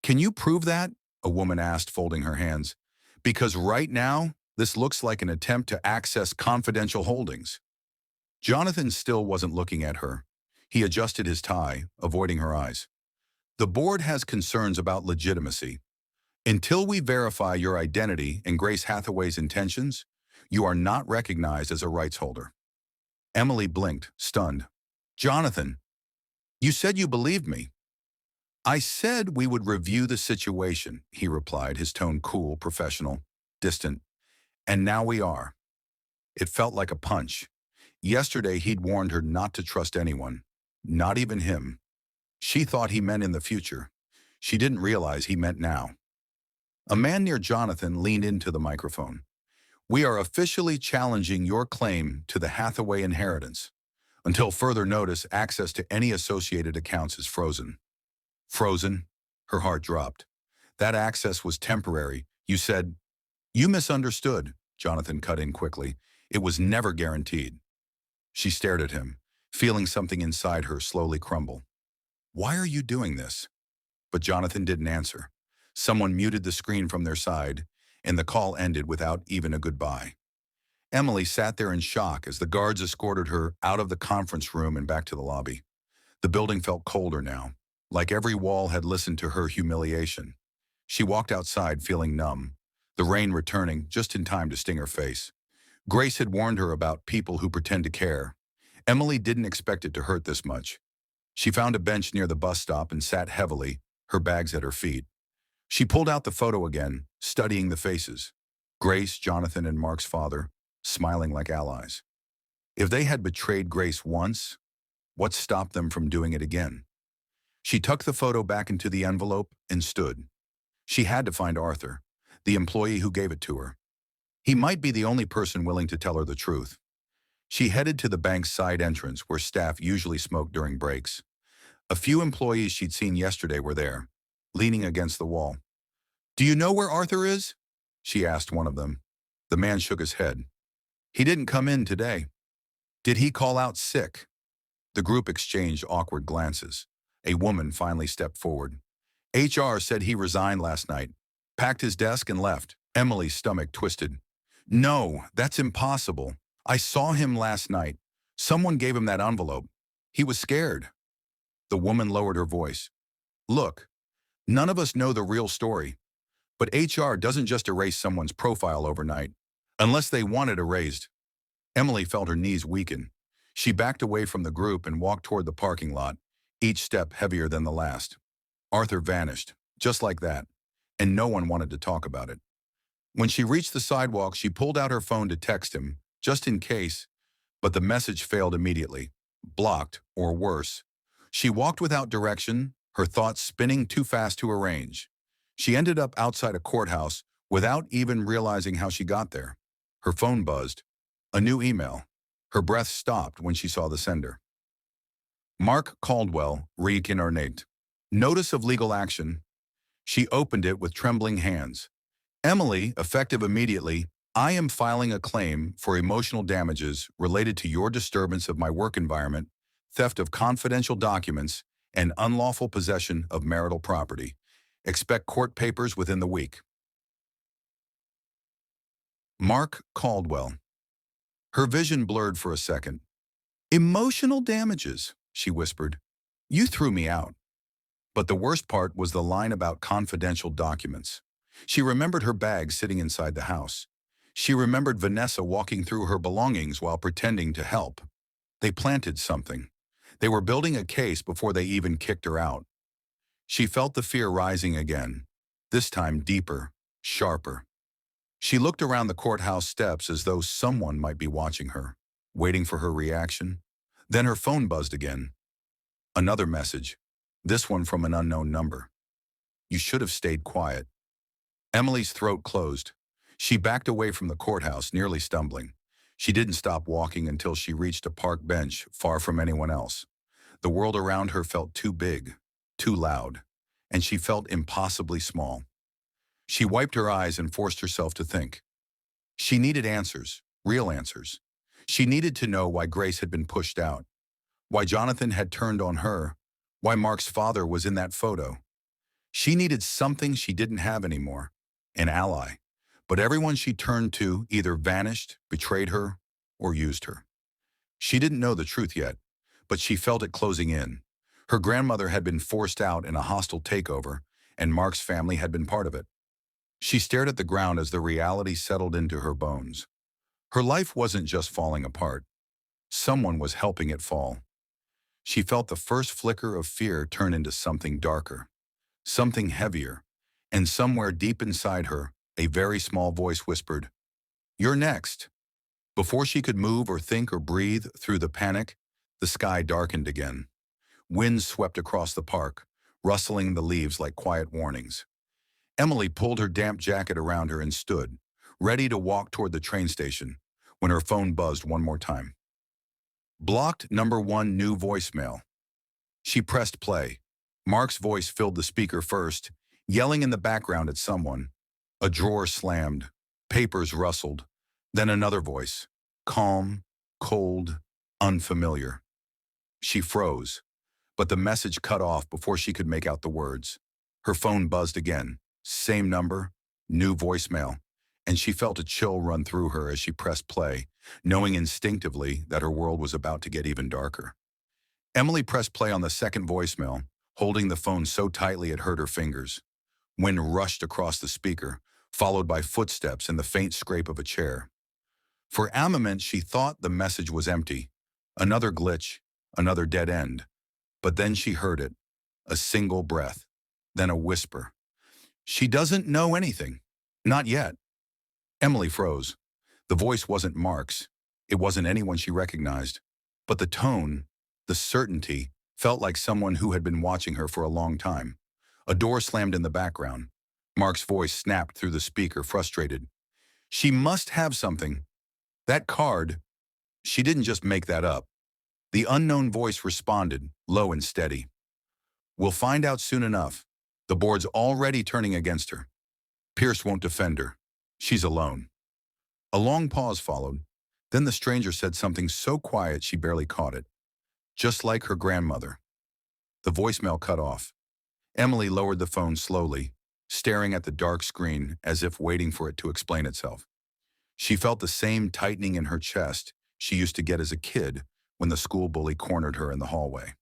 Can you prove that? A woman asked, folding her hands. Because right now, this looks like an attempt to access confidential holdings. Jonathan still wasn't looking at her. He adjusted his tie, avoiding her eyes. The board has concerns about legitimacy. Until we verify your identity and Grace Hathaway's intentions, you are not recognized as a rights holder. Emily blinked, stunned. Jonathan, you said you believed me. I said we would review the situation, he replied, his tone cool, professional, distant. And now we are. It felt like a punch. Yesterday he'd warned her not to trust anyone, not even him. She thought he meant in the future. She didn't realize he meant now. A man near Jonathan leaned into the microphone. We are officially challenging your claim to the Hathaway inheritance. Until further notice, access to any associated accounts is frozen. Frozen? Her heart dropped. That access was temporary. You said, you misunderstood, Jonathan cut in quickly. It was never guaranteed. She stared at him, feeling something inside her slowly crumble. Why are you doing this? But Jonathan didn't answer. Someone muted the screen from their side, and the call ended without even a goodbye. Emily sat there in shock as the guards escorted her out of the conference room and back to the lobby. The building felt colder now, like every wall had listened to her humiliation. She walked outside feeling numb, the rain returning just in time to sting her face. Grace had warned her about people who pretend to care. Emily didn't expect it to hurt this much. She found a bench near the bus stop and sat heavily, her bags at her feet. She pulled out the photo again, studying the faces. Grace, Jonathan, and Mark's father, smiling like allies. If they had betrayed Grace once, what stopped them from doing it again? She tucked the photo back into the envelope and stood. She had to find Arthur, the employee who gave it to her. He might be the only person willing to tell her the truth. She headed to the bank's side entrance where staff usually smoked during breaks. A few employees she'd seen yesterday were there, leaning against the wall. Do you know where Arthur is? She asked one of them. The man shook his head. He didn't come in today. Did he call out sick? The group exchanged awkward glances. A woman finally stepped forward. HR said he resigned last night, packed his desk and left. Emily's stomach twisted. No, that's impossible. I saw him last night. Someone gave him that envelope. He was scared. The woman lowered her voice. Look, none of us know the real story, but HR doesn't just erase someone's profile overnight, unless they want it erased. Emily felt her knees weaken. She backed away from the group and walked toward the parking lot, each step heavier than the last. Arthur vanished, just like that, and no one wanted to talk about it. When she reached the sidewalk, she pulled out her phone to text him, just in case, but the message failed immediately, blocked or worse. She walked without direction, her thoughts spinning too fast to arrange. She ended up outside a courthouse without even realizing how she got there. Her phone buzzed. A new email. Her breath stopped when she saw the sender. Mark Caldwell, reincarnate. Notice of legal action. She opened it with trembling hands. Emily, effective immediately, I am filing a claim for emotional damages related to your disturbance of my work environment, theft of confidential documents, and unlawful possession of marital property. Expect court papers within the week. Mark Caldwell. Her vision blurred for a second. Emotional damages, she whispered. You threw me out. But the worst part was the line about confidential documents. She remembered her bag sitting inside the house. She remembered Vanessa walking through her belongings while pretending to help. They planted something. They were building a case before they even kicked her out. She felt the fear rising again, this time deeper, sharper. She looked around the courthouse steps as though someone might be watching her, waiting for her reaction. Then her phone buzzed again. Another message, this one from an unknown number. You should have stayed quiet. Emily's throat closed. She backed away from the courthouse, nearly stumbling. She didn't stop walking until she reached a park bench far from anyone else. The world around her felt too big, too loud, and she felt impossibly small. She wiped her eyes and forced herself to think. She needed answers, real answers. She needed to know why Grace had been pushed out, why Jonathan had turned on her, why Mark's father was in that photo. She needed something she didn't have anymore, an ally. But everyone she turned to either vanished, betrayed her, or used her. She didn't know the truth yet, but she felt it closing in. Her grandmother had been forced out in a hostile takeover, and Mark's family had been part of it. She stared at the ground as the reality settled into her bones. Her life wasn't just falling apart. Someone was helping it fall. She felt the first flicker of fear turn into something darker, something heavier, and somewhere deep inside her, a very small voice whispered, "You're next." Before she could move or think or breathe through the panic, the sky darkened again. Winds swept across the park, rustling the leaves like quiet warnings. Emily pulled her damp jacket around her and stood, ready to walk toward the train station, when her phone buzzed one more time. Blocked #1 new voicemail. She pressed play. Mark's voice filled the speaker first, yelling in the background at someone. A drawer slammed. Papers rustled. Then another voice. Calm, cold, unfamiliar. She froze, but the message cut off before she could make out the words. Her phone buzzed again. Same number, new voicemail, and she felt a chill run through her as she pressed play, knowing instinctively that her world was about to get even darker. Emily pressed play on the second voicemail, holding the phone so tightly it hurt her fingers. Wind rushed across the speaker, followed by footsteps and the faint scrape of a chair. For a moment, she thought the message was empty. Another glitch, another dead end. But then she heard it. A single breath, then a whisper. She doesn't know anything. Not yet. Emily froze. The voice wasn't Mark's. It wasn't anyone she recognized. But the tone, the certainty, felt like someone who had been watching her for a long time. A door slammed in the background. Mark's voice snapped through the speaker, frustrated. She must have something. That card, she didn't just make that up. The unknown voice responded, low and steady. We'll find out soon enough. The board's already turning against her. Pierce won't defend her. She's alone. A long pause followed. Then the stranger said something so quiet she barely caught it. Just like her grandmother. The voicemail cut off. Emily lowered the phone slowly, staring at the dark screen as if waiting for it to explain itself. She felt the same tightening in her chest she used to get as a kid when the school bully cornered her in the hallway.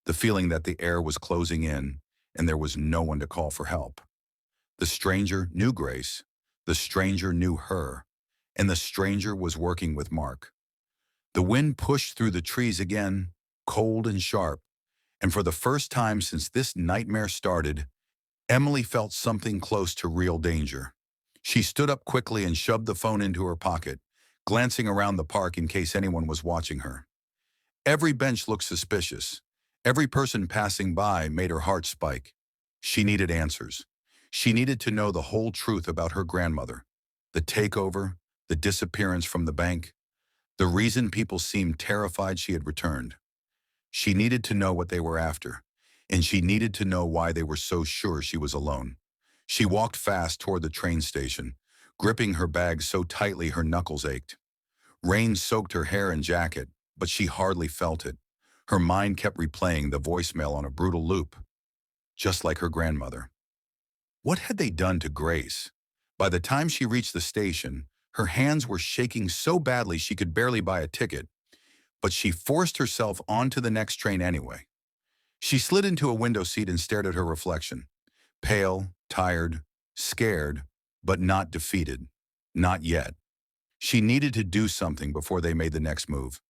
The feeling that the air was closing in and there was no one to call for help. The stranger knew Grace, the stranger knew her, and the stranger was working with Mark. The wind pushed through the trees again, cold and sharp, and for the first time since this nightmare started, Emily felt something close to real danger. She stood up quickly and shoved the phone into her pocket, glancing around the park in case anyone was watching her. Every bench looked suspicious. Every person passing by made her heart spike. She needed answers. She needed to know the whole truth about her grandmother, the takeover, the disappearance from the bank, the reason people seemed terrified she had returned. She needed to know what they were after, and she needed to know why they were so sure she was alone. She walked fast toward the train station, gripping her bag so tightly her knuckles ached. Rain soaked her hair and jacket, but she hardly felt it. Her mind kept replaying the voicemail on a brutal loop, just like her grandmother. What had they done to Grace? By the time she reached the station, her hands were shaking so badly she could barely buy a ticket, but she forced herself onto the next train anyway. She slid into a window seat and stared at her reflection. Pale, tired, scared, but not defeated. Not yet. She needed to do something before they made the next move.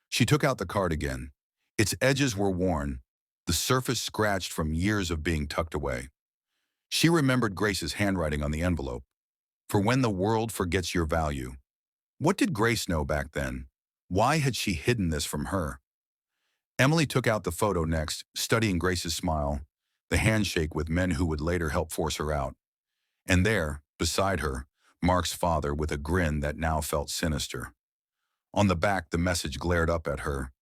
She took out the card again. Its edges were worn, the surface scratched from years of being tucked away. She remembered Grace's handwriting on the envelope. For when the world forgets your value. What did Grace know back then? Why had she hidden this from her? Emily took out the photo next, studying Grace's smile, the handshake with men who would later help force her out. And there, beside her, Mark's father with a grin that now felt sinister. On the back, the message glared up at her.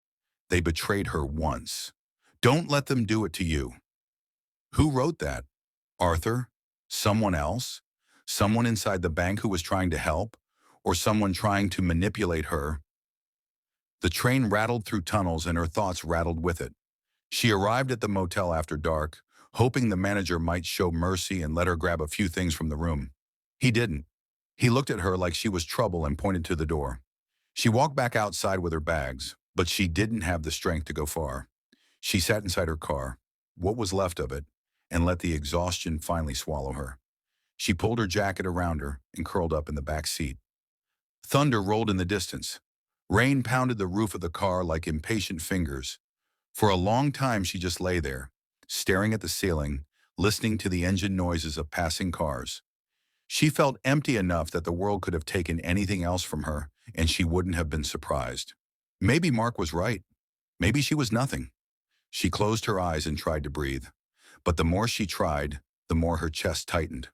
They betrayed her once. Don't let them do it to you. Who wrote that? Arthur? Someone else? Someone inside the bank who was trying to help? Or someone trying to manipulate her? The train rattled through tunnels and her thoughts rattled with it. She arrived at the motel after dark, hoping the manager might show mercy and let her grab a few things from the room. He didn't. He looked at her like she was trouble and pointed to the door. She walked back outside with her bags, but she didn't have the strength to go far. She sat inside her car, what was left of it, and let the exhaustion finally swallow her. She pulled her jacket around her and curled up in the back seat. Thunder rolled in the distance. Rain pounded the roof of the car like impatient fingers. For a long time she just lay there, staring at the ceiling, listening to the engine noises of passing cars. She felt empty enough that the world could have taken anything else from her, and she wouldn't have been surprised. Maybe Mark was right. Maybe she was nothing. She closed her eyes and tried to breathe. But the more she tried, the more her chest tightened.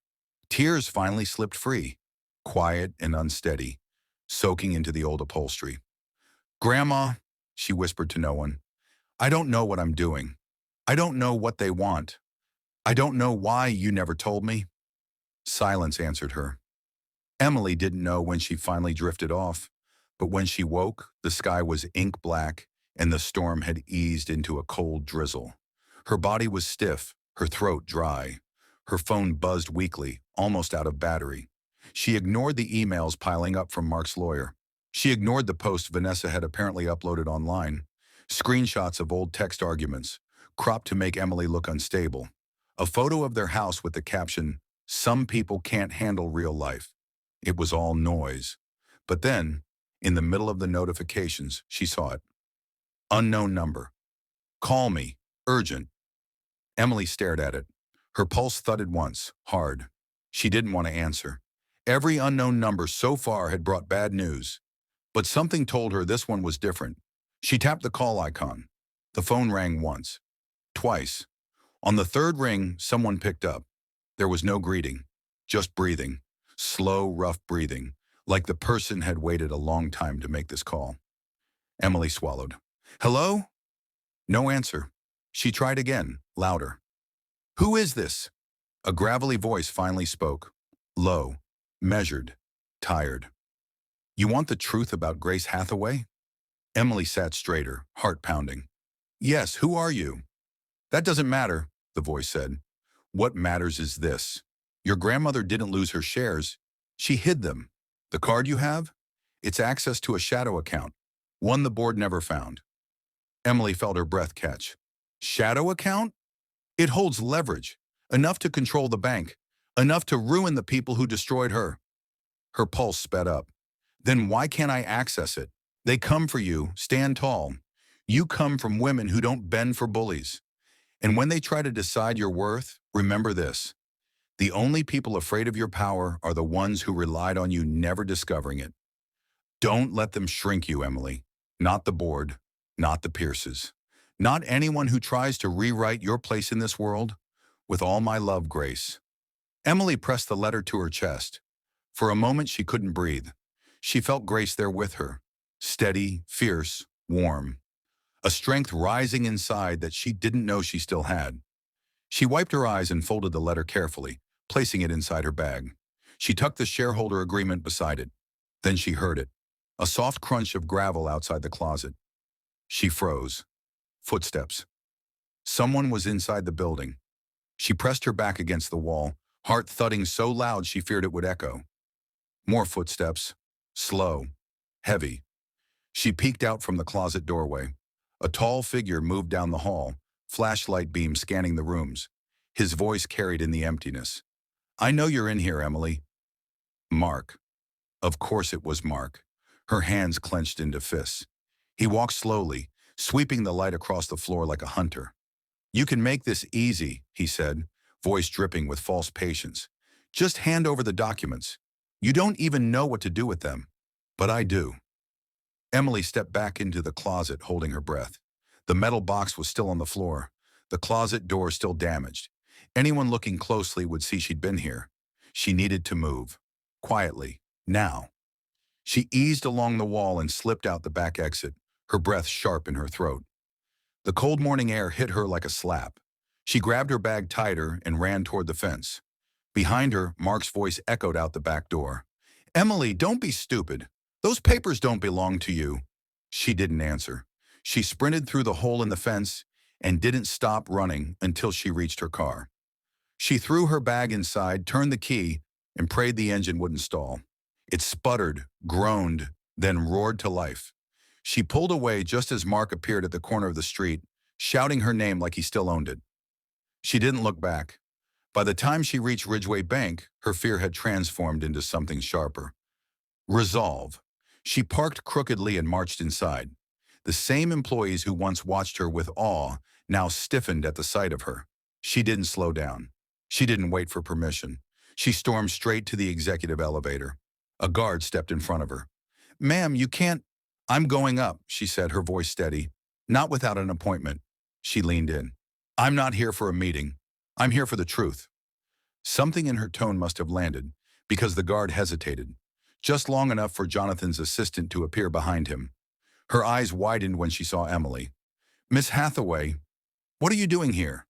Tears finally slipped free, quiet and unsteady, soaking into the old upholstery. "Grandma," she whispered to no one, "I don't know what I'm doing. I don't know what they want. I don't know why you never told me." Silence answered her. Emily didn't know when she finally drifted off, but when she woke, the sky was ink black and the storm had eased into a cold drizzle. Her body was stiff, her throat dry. Her phone buzzed weakly, almost out of battery. She ignored the emails piling up from Mark's lawyer. She ignored the post Vanessa had apparently uploaded online. Screenshots of old text arguments, cropped to make Emily look unstable. A photo of their house with the caption, "Some people can't handle real life." It was all noise. But then, in the middle of the notifications, she saw it. Unknown number. "Call me. Urgent." Emily stared at it. Her pulse thudded once, hard. She didn't want to answer. Every unknown number so far had brought bad news. But something told her this one was different. She tapped the call icon. The phone rang once. Twice. On the third ring, someone picked up. There was no greeting. Just breathing. Slow, rough breathing. Like the person had waited a long time to make this call. Emily swallowed. "Hello?" No answer. She tried again, louder. "Who is this?" A gravelly voice finally spoke. Low, measured, tired. "You want the truth about Grace Hathaway?" Emily sat straighter, heart pounding. "Yes, who are you?" "That doesn't matter," the voice said. "What matters is this. Your grandmother didn't lose her shares. She hid them. The card you have? It's access to a shadow account, one the board never found." Emily felt her breath catch. Shadow account? It holds leverage, enough to control the bank, enough to ruin the people who destroyed her. Her pulse sped up. Then why can't I access it? They come for you, stand tall. You come from women who don't bend for bullies. And when they try to decide your worth, remember this. The only people afraid of your power are the ones who relied on you never discovering it. Don't let them shrink you, Emily. Not the board, not the Pierces. Not anyone who tries to rewrite your place in this world. With all my love, Grace. Emily pressed the letter to her chest. For a moment, she couldn't breathe. She felt Grace there with her. Steady, fierce, warm. A strength rising inside that she didn't know she still had. She wiped her eyes and folded the letter carefully, placing it inside her bag. She tucked the shareholder agreement beside it. Then she heard it. A soft crunch of gravel outside the closet. She froze. Footsteps. Someone was inside the building. She pressed her back against the wall, heart thudding so loud she feared it would echo. More footsteps. Slow. Heavy. She peeked out from the closet doorway. A tall figure moved down the hall, flashlight beam scanning the rooms. His voice carried in the emptiness. "I know you're in here, Emily." Mark. Of course it was Mark. Her hands clenched into fists. He walked slowly, sweeping the light across the floor like a hunter. "You can make this easy," he said, voice dripping with false patience. "Just hand over the documents. You don't even know what to do with them. But I do." Emily stepped back into the closet, holding her breath. The metal box was still on the floor, the closet door still damaged. Anyone looking closely would see she'd been here. She needed to move. Quietly. Now. She eased along the wall and slipped out the back exit, her breath sharp in her throat. The cold morning air hit her like a slap. She grabbed her bag tighter and ran toward the fence. Behind her, Mark's voice echoed out the back door. Emily, don't be stupid. Those papers don't belong to you. She didn't answer. She sprinted through the hole in the fence and didn't stop running until she reached her car. She threw her bag inside, turned the key, and prayed the engine wouldn't stall. It sputtered, groaned, then roared to life. She pulled away just as Mark appeared at the corner of the street, shouting her name like he still owned it. She didn't look back. By the time she reached Ridgeway Bank, her fear had transformed into something sharper. Resolve. She parked crookedly and marched inside. The same employees who once watched her with awe now stiffened at the sight of her. She didn't slow down. She didn't wait for permission. She stormed straight to the executive elevator. A guard stepped in front of her. Ma'am, you can't. I'm going up, she said, her voice steady. Not without an appointment. She leaned in. I'm not here for a meeting. I'm here for the truth. Something in her tone must have landed, because the guard hesitated, just long enough for Jonathan's assistant to appear behind him. Her eyes widened when she saw Emily. Miss Hathaway, what are you doing here?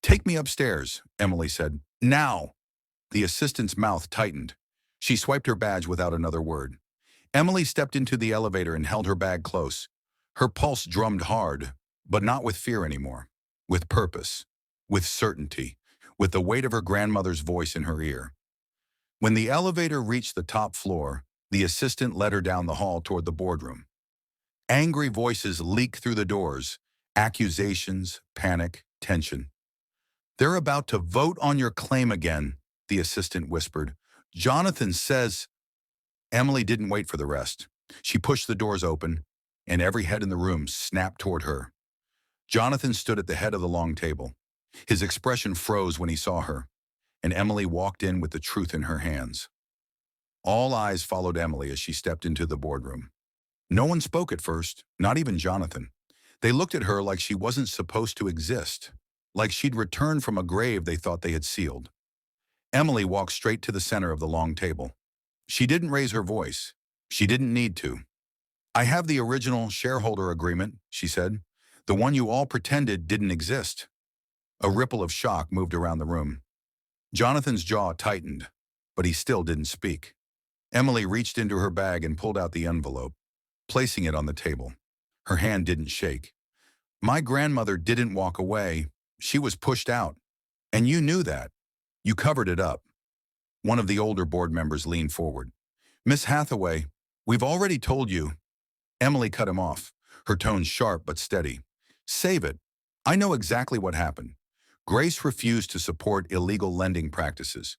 Take me upstairs, Emily said. Now! The assistant's mouth tightened. She swiped her badge without another word. Emily stepped into the elevator and held her bag close. Her pulse drummed hard, but not with fear anymore. With purpose, with certainty, with the weight of her grandmother's voice in her ear. When the elevator reached the top floor, the assistant led her down the hall toward the boardroom. Angry voices leaked through the doors, accusations, panic, tension. They're about to vote on your claim again, the assistant whispered. Jonathan says... Emily didn't wait for the rest. She pushed the doors open, and every head in the room snapped toward her. Jonathan stood at the head of the long table. His expression froze when he saw her, and Emily walked in with the truth in her hands. All eyes followed Emily as she stepped into the boardroom. No one spoke at first, not even Jonathan. They looked at her like she wasn't supposed to exist, like she'd returned from a grave they thought they had sealed. Emily walked straight to the center of the long table. She didn't raise her voice. She didn't need to. I have the original shareholder agreement, she said, the one you all pretended didn't exist. A ripple of shock moved around the room. Jonathan's jaw tightened, but he still didn't speak. Emily reached into her bag and pulled out the envelope, placing it on the table. Her hand didn't shake. My grandmother didn't walk away. She was pushed out. And you knew that. You covered it up. One of the older board members leaned forward. Miss Hathaway, we've already told you. Emily cut him off, her tone sharp but steady. Save it. I know exactly what happened. Grace refused to support illegal lending practices.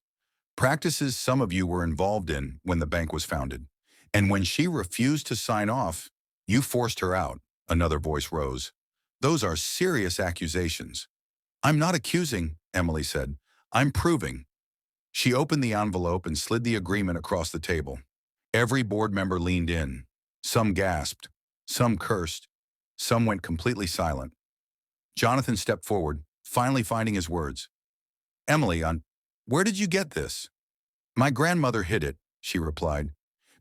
Practices some of you were involved in when the bank was founded. And when she refused to sign off, you forced her out, another voice rose. Those are serious accusations. I'm not accusing, Emily said. I'm proving. She opened the envelope and slid the agreement across the table. Every board member leaned in. Some gasped, some cursed, some went completely silent. Jonathan stepped forward, finally finding his words. Emily, where did you get this? My grandmother hid it, she replied,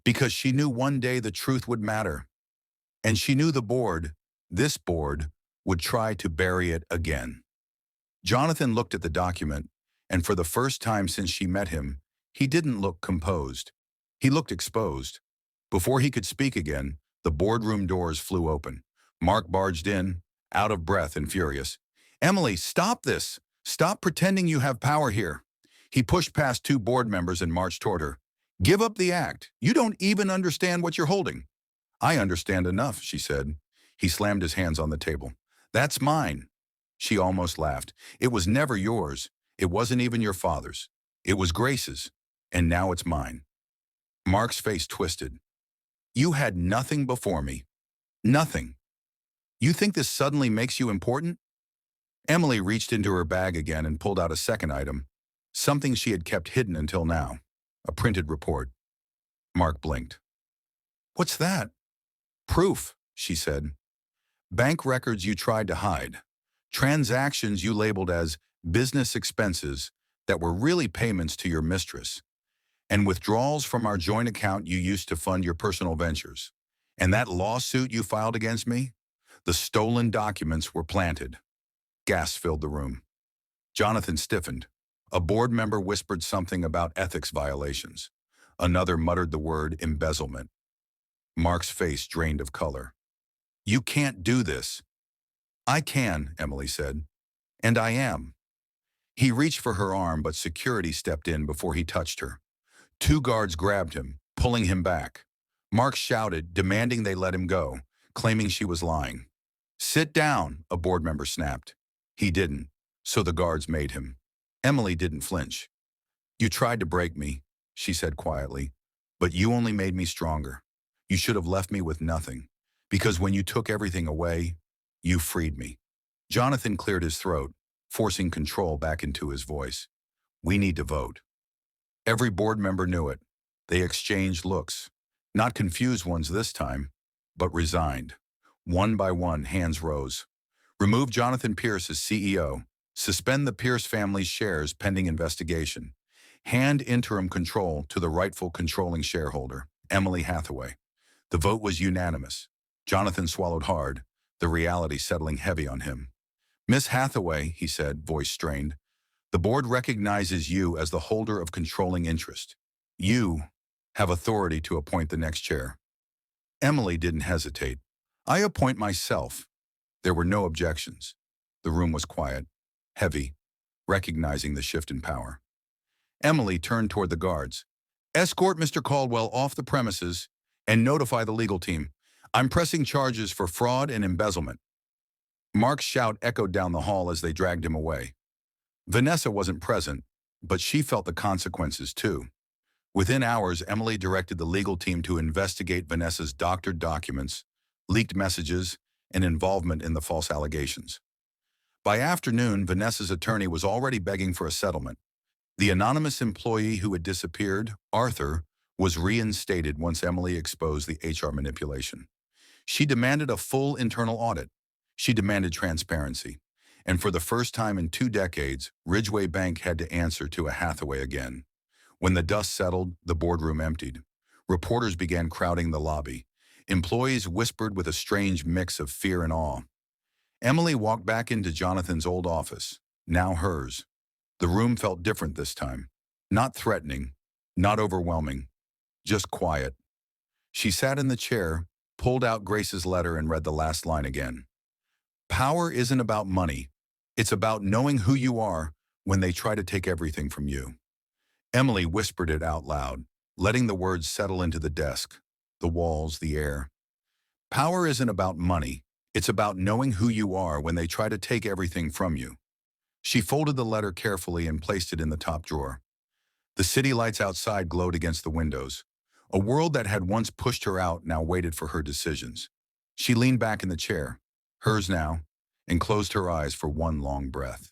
because she knew one day the truth would matter. And she knew the board, this board, would try to bury it again. Jonathan looked at the document, and for the first time since she met him, he didn't look composed. He looked exposed. Before he could speak again, the boardroom doors flew open. Mark barged in, out of breath and furious. Emily, stop this! Stop pretending you have power here. He pushed past two board members and marched toward her. Give up the act. You don't even understand what you're holding. I understand enough, she said. He slammed his hands on the table. That's mine. She almost laughed. It was never yours. It wasn't even your father's. It was Grace's. And now it's mine. Mark's face twisted. You had nothing before me. Nothing. You think this suddenly makes you important? Emily reached into her bag again and pulled out a second item, something she had kept hidden until now, a printed report. Mark blinked. What's that? Proof, she said. Bank records you tried to hide. Transactions you labeled as business expenses that were really payments to your mistress. And withdrawals from our joint account you used to fund your personal ventures. And that lawsuit you filed against me? The stolen documents were planted. Gasps filled the room. Jonathan stiffened. A board member whispered something about ethics violations. Another muttered the word embezzlement. Mark's face drained of color. "You can't do this." "I can," Emily said. "And I am." He reached for her arm, but security stepped in before he touched her. Two guards grabbed him, pulling him back. Mark shouted, demanding they let him go, claiming she was lying. "Sit down," a board member snapped. He didn't, so the guards made him. Emily didn't flinch. "You tried to break me," she said quietly, "but you only made me stronger. You should have left me with nothing, because when you took everything away, you freed me." Jonathan cleared his throat, forcing control back into his voice. "We need to vote." Every board member knew it. They exchanged looks, not confused ones this time, but resigned. One by one, hands rose. Remove Jonathan Pierce as CEO. Suspend the Pierce family's shares pending investigation. Hand interim control to the rightful controlling shareholder, Emily Hathaway. The vote was unanimous. Jonathan swallowed hard, the reality settling heavy on him. "Miss Hathaway," he said, voice strained, "the board recognizes you as the holder of controlling interest. You have authority to appoint the next chair." Emily didn't hesitate. "I appoint myself." There were no objections. The room was quiet, heavy, recognizing the shift in power. Emily turned toward the guards. "Escort Mr. Caldwell off the premises and notify the legal team. I'm pressing charges for fraud and embezzlement." Mark's shout echoed down the hall as they dragged him away. Vanessa wasn't present, but she felt the consequences too. Within hours, Emily directed the legal team to investigate Vanessa's doctored documents, leaked messages, and involvement in the false allegations. By afternoon, Vanessa's attorney was already begging for a settlement. The anonymous employee who had disappeared, Arthur, was reinstated once Emily exposed the HR manipulation. She demanded a full internal audit. She demanded transparency. And for the first time in 2 decades, Ridgeway Bank had to answer to a Hathaway again. When the dust settled, the boardroom emptied. Reporters began crowding the lobby. Employees whispered with a strange mix of fear and awe. Emily walked back into Jonathan's old office, now hers. The room felt different this time. Not threatening, not overwhelming, just quiet. She sat in the chair, pulled out Grace's letter, and read the last line again. "Power isn't about money. It's about knowing who you are when they try to take everything from you." Emily whispered it out loud, letting the words settle into the desk, the walls, the air. "Power isn't about money. It's about knowing who you are when they try to take everything from you." She folded the letter carefully and placed it in the top drawer. The city lights outside glowed against the windows. A world that had once pushed her out now waited for her decisions. She leaned back in the chair, hers now, and closed her eyes for one long breath.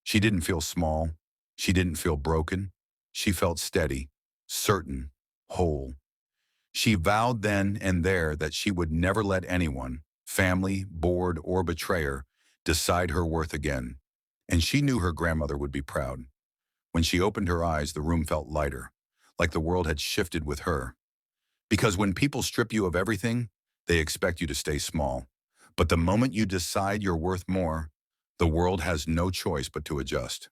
She didn't feel small. She didn't feel broken. She felt steady, certain, whole. She vowed then and there that she would never let anyone, family, board, or betrayer, decide her worth again. And she knew her grandmother would be proud. When she opened her eyes, the room felt lighter, like the world had shifted with her. Because when people strip you of everything, they expect you to stay small. But the moment you decide you're worth more, the world has no choice but to adjust.